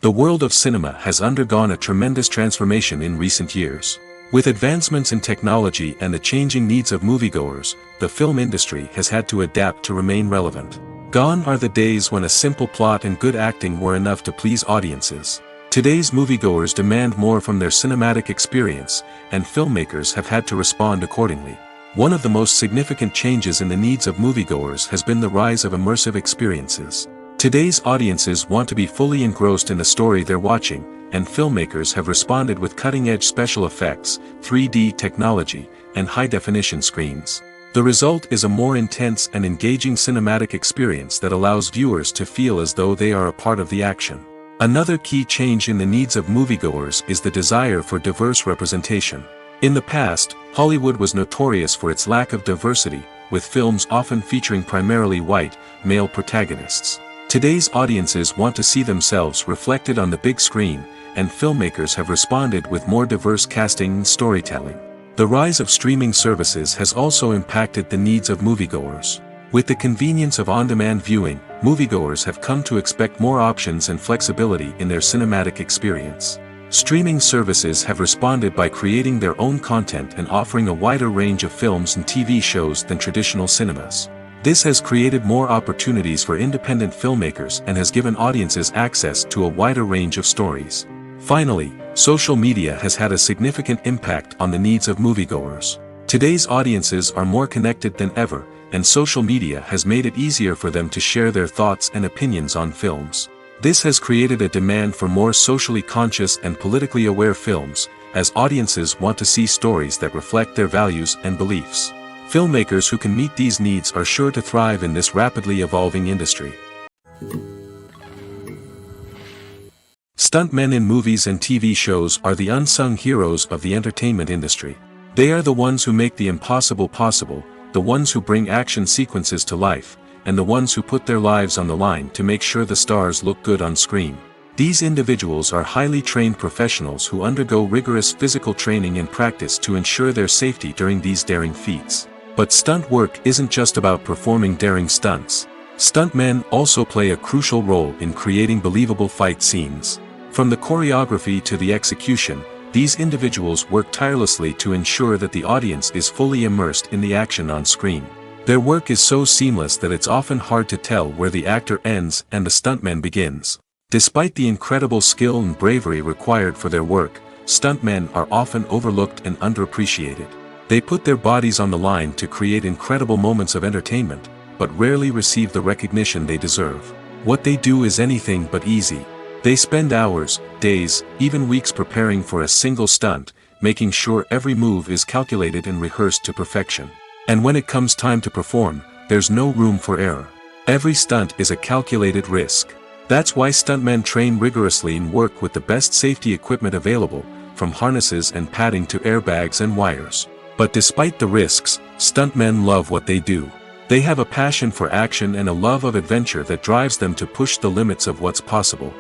The world of cinema has undergone a tremendous transformation in recent years. With advancements in technology and the changing needs of moviegoers, the film industry has had to adapt to remain relevant. Gone are the days when a simple plot and good acting were enough to please audiences. Today's moviegoers demand more from their cinematic experience, and filmmakers have had to respond accordingly. One of the most significant changes in the needs of moviegoers has been the rise of immersive experiences. Today's audiences want to be fully engrossed in the story they're watching, and filmmakers have responded with cutting-edge special effects, 3D technology, and high-definition screens. The result is a more intense and engaging cinematic experience that allows viewers to feel as though they are a part of the action. Another key change in the needs of moviegoers is the desire for diverse representation. In the past, Hollywood was notorious for its lack of diversity, with films often featuring primarily white, male protagonists. Today's audiences want to see themselves reflected on the big screen, and filmmakers have responded with more diverse casting and storytelling. The rise of streaming services has also impacted the needs of moviegoers. With the convenience of on-demand viewing, moviegoers have come to expect more options and flexibility in their cinematic experience. Streaming services have responded by creating their own content and offering a wider range of films and TV shows than traditional cinemas. This has created more opportunities for independent filmmakers and has given audiences access to a wider range of stories. Finally, social media has had a significant impact on the needs of moviegoers. Today's audiences are more connected than ever, and social media has made it easier for them to share their thoughts and opinions on films. This has created a demand for more socially conscious and politically aware films, as audiences want to see stories that reflect their values and beliefs. Filmmakers who can meet these needs are sure to thrive in this rapidly evolving industry. Stuntmen in movies and TV shows are the unsung heroes of the entertainment industry. They are the ones who make the impossible possible, the ones who bring action sequences to life, and the ones who put their lives on the line to make sure the stars look good on screen. These individuals are highly trained professionals who undergo rigorous physical training and practice to ensure their safety during these daring feats. But stunt work isn't just about performing daring stunts. Stuntmen also play a crucial role in creating believable fight scenes. From the choreography to the execution, these individuals work tirelessly to ensure that the audience is fully immersed in the action on screen. Their work is so seamless that it's often hard to tell where the actor ends and the stuntman begins. Despite the incredible skill and bravery required for their work, stuntmen are often overlooked and underappreciated. They put their bodies on the line to create incredible moments of entertainment, but rarely receive the recognition they deserve. What they do is anything but easy. They spend hours, days, even weeks preparing for a single stunt, making sure every move is calculated and rehearsed to perfection. And when it comes time to perform, there's no room for error. Every stunt is a calculated risk. That's why stuntmen train rigorously and work with the best safety equipment available, from harnesses and padding to airbags and wires. But despite the risks, stuntmen love what they do. They have a passion for action and a love of adventure that drives them to push the limits of what's possible.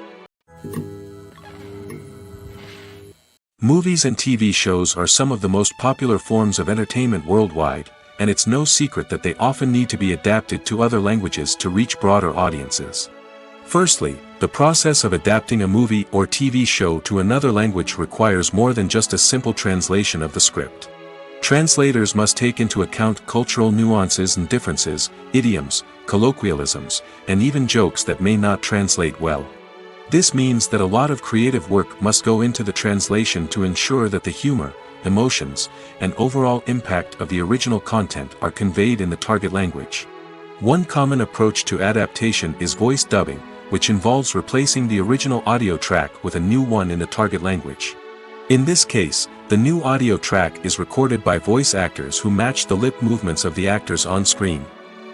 Movies and TV shows are some of the most popular forms of entertainment worldwide, and it's no secret that they often need to be adapted to other languages to reach broader audiences. Firstly, the process of adapting a movie or TV show to another language requires more than just a simple translation of the script. Translators must take into account cultural nuances and differences, idioms, colloquialisms, and even jokes that may not translate well. This means that a lot of creative work must go into the translation to ensure that the humor, emotions, and overall impact of the original content are conveyed in the target language. One common approach to adaptation is voice dubbing, which involves replacing the original audio track with a new one in the target language. In this case, the new audio track is recorded by voice actors who match the lip movements of the actors on screen.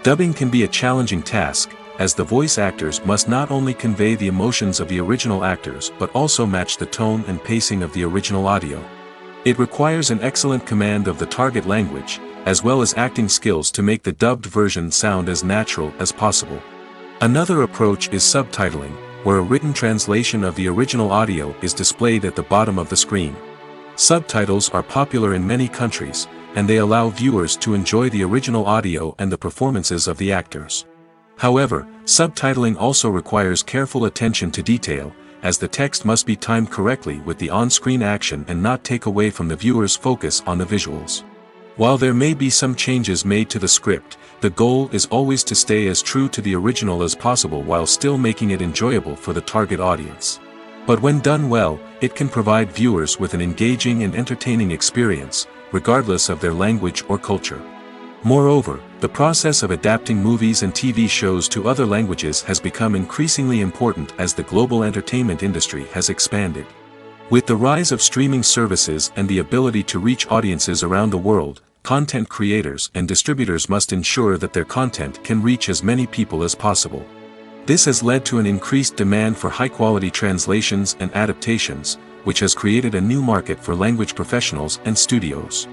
Dubbing can be a challenging task, as the voice actors must not only convey the emotions of the original actors but also match the tone and pacing of the original audio. It requires an excellent command of the target language, as well as acting skills to make the dubbed version sound as natural as possible. Another approach is subtitling, where a written translation of the original audio is displayed at the bottom of the screen. Subtitles are popular in many countries, and they allow viewers to enjoy the original audio and the performances of the actors. However, subtitling also requires careful attention to detail, as the text must be timed correctly with the on-screen action and not take away from the viewer's focus on the visuals. While there may be some changes made to the script, the goal is always to stay as true to the original as possible while still making it enjoyable for the target audience. But when done well, it can provide viewers with an engaging and entertaining experience, regardless of their language or culture. Moreover, the process of adapting movies and TV shows to other languages has become increasingly important as the global entertainment industry has expanded. With the rise of streaming services and the ability to reach audiences around the world, content creators and distributors must ensure that their content can reach as many people as possible. This has led to an increased demand for high-quality translations and adaptations, which has created a new market for language professionals and studios.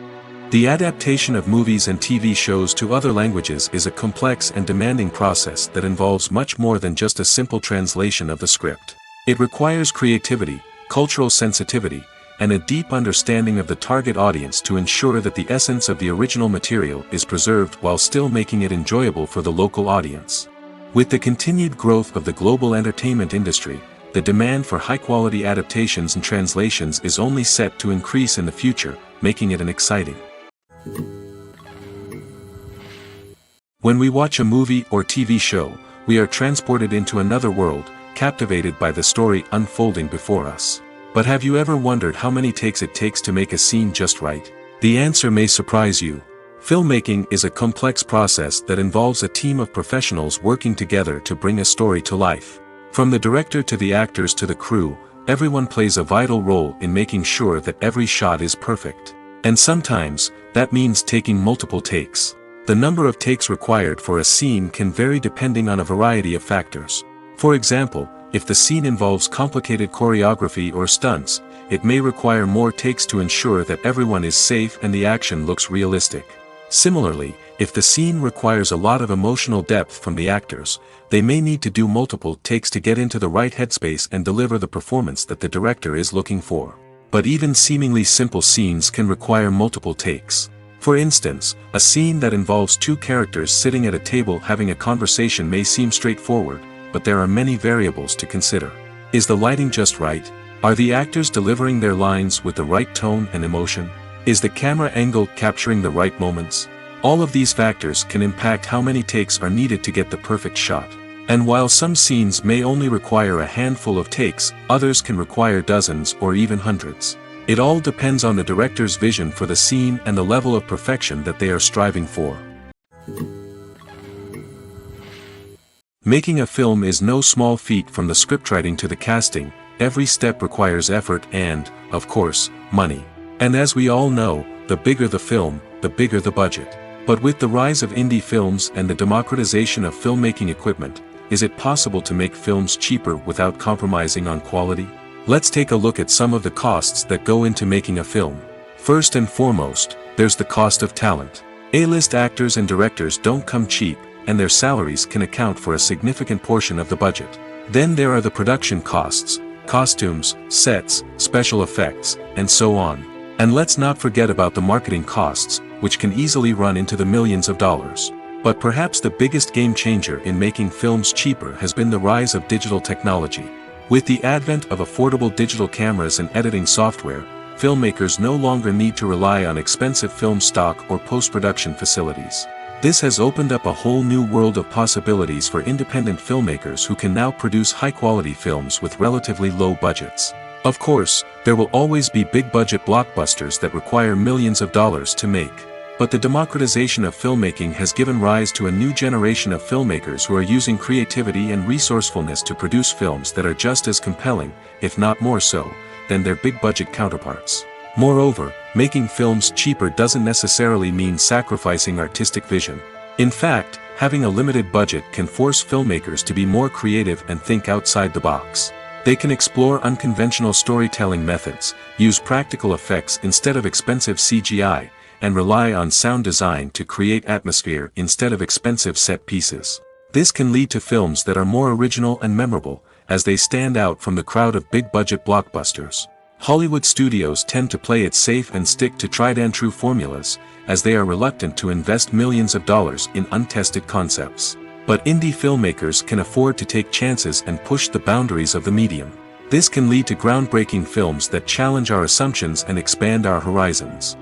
The adaptation of movies and TV shows to other languages is a complex and demanding process that involves much more than just a simple translation of the script. It requires creativity, cultural sensitivity, and a deep understanding of the target audience to ensure that the essence of the original material is preserved while still making it enjoyable for the local audience. With the continued growth of the global entertainment industry, the demand for high-quality adaptations and translations is only set to increase in the future, making it an exciting. When we watch a movie or TV show, we are transported into another world, captivated by the story unfolding before us. But have you ever wondered how many takes it takes to make a scene just right? The answer may surprise you. Filmmaking is a complex process that involves a team of professionals working together to bring a story to life. From the director to the actors to the crew, everyone plays a vital role in making sure that every shot is perfect. And sometimes, that means taking multiple takes. The number of takes required for a scene can vary depending on a variety of factors. For example, if the scene involves complicated choreography or stunts, it may require more takes to ensure that everyone is safe and the action looks realistic. Similarly, if the scene requires a lot of emotional depth from the actors, they may need to do multiple takes to get into the right headspace and deliver the performance that the director is looking for. But even seemingly simple scenes can require multiple takes. For instance, a scene that involves two characters sitting at a table having a conversation may seem straightforward, but there are many variables to consider. Is the lighting just right? Are the actors delivering their lines with the right tone and emotion? Is the camera angle capturing the right moments? All of these factors can impact how many takes are needed to get the perfect shot. And while some scenes may only require a handful of takes, others can require dozens or even hundreds. It all depends on the director's vision for the scene and the level of perfection that they are striving for. Making a film is no small feat. From the scriptwriting to the casting, every step requires effort and, of course, money. And as we all know, the bigger the film, the bigger the budget. But with the rise of indie films and the democratization of filmmaking equipment, is it possible to make films cheaper without compromising on quality? Let's take a look at some of the costs that go into making a film. First and foremost, there's the cost of talent. A-list actors and directors don't come cheap, and their salaries can account for a significant portion of the budget. Then there are the production costs, costumes, sets, special effects, and so on. And let's not forget about the marketing costs, which can easily run into the millions of dollars. But perhaps the biggest game changer in making films cheaper has been the rise of digital technology. With the advent of affordable digital cameras and editing software, filmmakers no longer need to rely on expensive film stock or post-production facilities. This has opened up a whole new world of possibilities for independent filmmakers who can now produce high-quality films with relatively low budgets. Of course, there will always be big-budget blockbusters that require millions of dollars to make. But the democratization of filmmaking has given rise to a new generation of filmmakers who are using creativity and resourcefulness to produce films that are just as compelling, if not more so, than their big-budget counterparts. Moreover, making films cheaper doesn't necessarily mean sacrificing artistic vision. In fact, having a limited budget can force filmmakers to be more creative and think outside the box. They can explore unconventional storytelling methods, use practical effects instead of expensive CGI, and rely on sound design to create atmosphere instead of expensive set pieces. This can lead to films that are more original and memorable, as they stand out from the crowd of big-budget blockbusters. Hollywood studios tend to play it safe and stick to tried-and-true formulas, as they are reluctant to invest millions of dollars in untested concepts. But indie filmmakers can afford to take chances and push the boundaries of the medium. This can lead to groundbreaking films that challenge our assumptions and expand our horizons.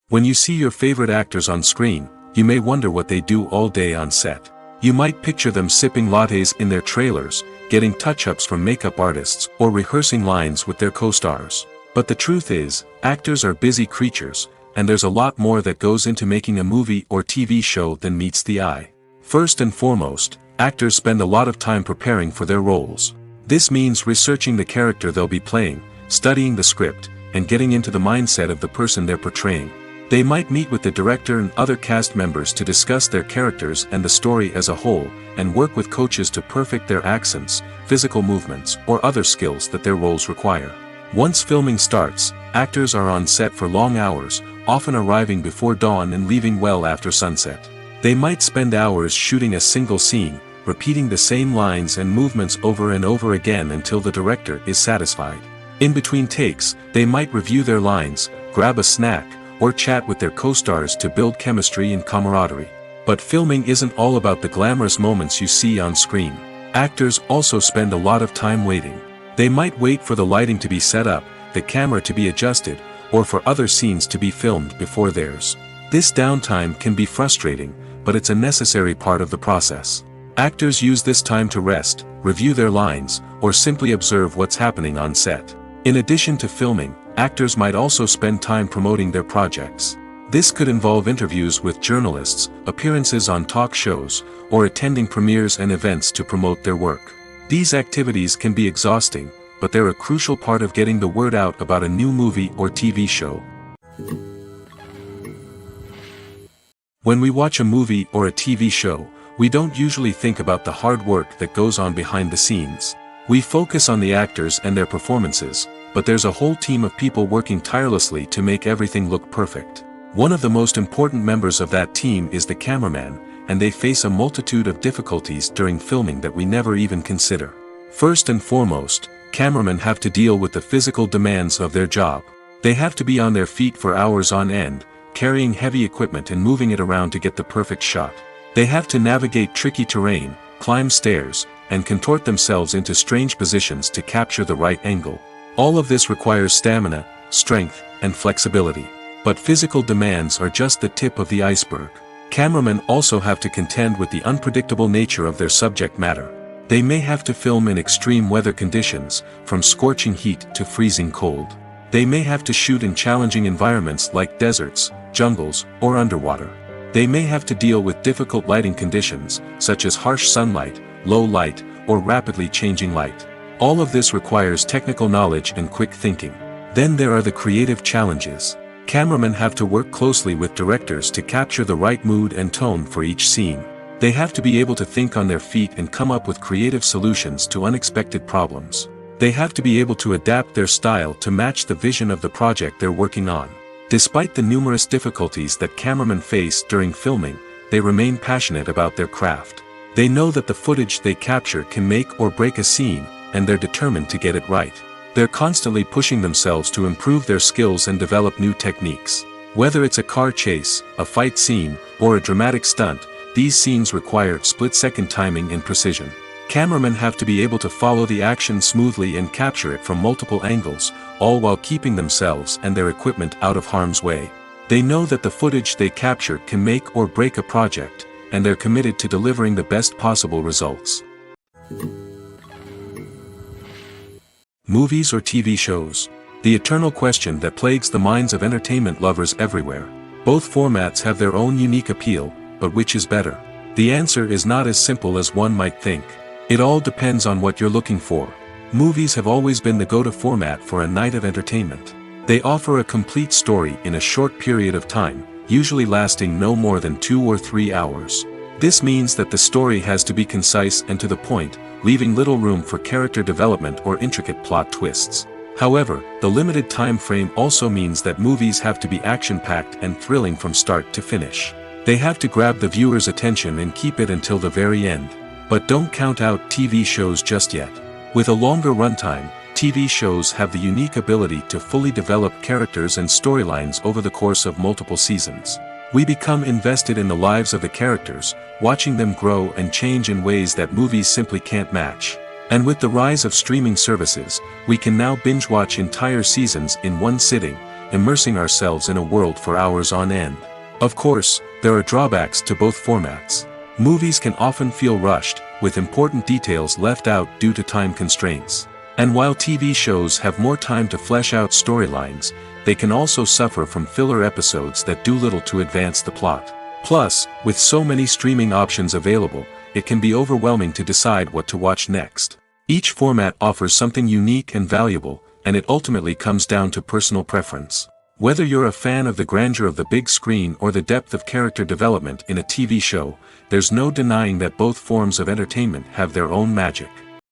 When you see your favorite actors on screen, you may wonder what they do all day on set. You might picture them sipping lattes in their trailers, getting touch-ups from makeup artists, or rehearsing lines with their co-stars. But the truth is, actors are busy creatures, and there's a lot more that goes into making a movie or TV show than meets the eye. First and foremost, actors spend a lot of time preparing for their roles. This means researching the character they'll be playing, studying the script, and getting into the mindset of the person they're portraying. They might meet with the director and other cast members to discuss their characters and the story as a whole, and work with coaches to perfect their accents, physical movements, or other skills that their roles require. Once filming starts, actors are on set for long hours, often arriving before dawn and leaving well after sunset. They might spend hours shooting a single scene, repeating the same lines and movements over and over again until the director is satisfied. In between takes, they might review their lines, grab a snack, or chat with their co-stars to build chemistry and camaraderie. But filming isn't all about the glamorous moments you see on screen. Actors also spend a lot of time waiting. They might wait for the lighting to be set up, the camera to be adjusted, or for other scenes to be filmed before theirs. This downtime can be frustrating, but it's a necessary part of the process. Actors use this time to rest, review their lines, or simply observe what's happening on set. In addition to filming, actors might also spend time promoting their projects. This could involve interviews with journalists, appearances on talk shows, or attending premieres and events to promote their work. These activities can be exhausting, but they're a crucial part of getting the word out about a new movie or TV show. When we watch a movie or a TV show, we don't usually think about the hard work that goes on behind the scenes. We focus on the actors and their performances, but there's a whole team of people working tirelessly to make everything look perfect. One of the most important members of that team is the cameraman, and they face a multitude of difficulties during filming that we never even consider. First and foremost, cameramen have to deal with the physical demands of their job. They have to be on their feet for hours on end, carrying heavy equipment and moving it around to get the perfect shot. They have to navigate tricky terrain, climb stairs, and contort themselves into strange positions to capture the right angle. All of this requires stamina, strength, and flexibility. But physical demands are just the tip of the iceberg. Cameramen also have to contend with the unpredictable nature of their subject matter. They may have to film in extreme weather conditions, from scorching heat to freezing cold. They may have to shoot in challenging environments like deserts, jungles, or underwater. They may have to deal with difficult lighting conditions, such as harsh sunlight, low light, or rapidly changing light. All of this requires technical knowledge and quick thinking. Then there are the creative challenges. Cameramen have to work closely with directors to capture the right mood and tone for each scene. They have to be able to think on their feet and come up with creative solutions to unexpected problems. They have to be able to adapt their style to match the vision of the project they're working on. Despite the numerous difficulties that cameramen face during filming, they remain passionate about their craft. They know that the footage they capture can make or break a scene, and they're determined to get it right. They're constantly pushing themselves to improve their skills and develop new techniques. Whether it's a car chase, a fight scene, or a dramatic stunt, these scenes require split-second timing and precision. Cameramen have to be able to follow the action smoothly and capture it from multiple angles, all while keeping themselves and their equipment out of harm's way. They know that the footage they capture can make or break a project, and they're committed to delivering the best possible results. Movies or TV shows? The eternal question that plagues the minds of entertainment lovers everywhere. Both formats have their own unique appeal, but which is better? The answer is not as simple as one might think. It all depends on what you're looking for. Movies have always been the go-to format for a night of entertainment. They offer a complete story in a short period of time, usually lasting no more than 2 or 3 hours. This means that the story has to be concise and to the point, leaving little room for character development or intricate plot twists. However, the limited time frame also means that movies have to be action-packed and thrilling from start to finish. They have to grab the viewer's attention and keep it until the very end. But don't count out TV shows just yet. With a longer runtime, TV shows have the unique ability to fully develop characters and storylines over the course of multiple seasons. We become invested in the lives of the characters, watching them grow and change in ways that movies simply can't match. And with the rise of streaming services, we can now binge-watch entire seasons in one sitting, immersing ourselves in a world for hours on end. Of course, there are drawbacks to both formats. Movies can often feel rushed, with important details left out due to time constraints. And while TV shows have more time to flesh out storylines, they can also suffer from filler episodes that do little to advance the plot. Plus, with so many streaming options available, it can be overwhelming to decide what to watch next. Each format offers something unique and valuable, and it ultimately comes down to personal preference. Whether you're a fan of the grandeur of the big screen or the depth of character development in a TV show, there's no denying that both forms of entertainment have their own magic.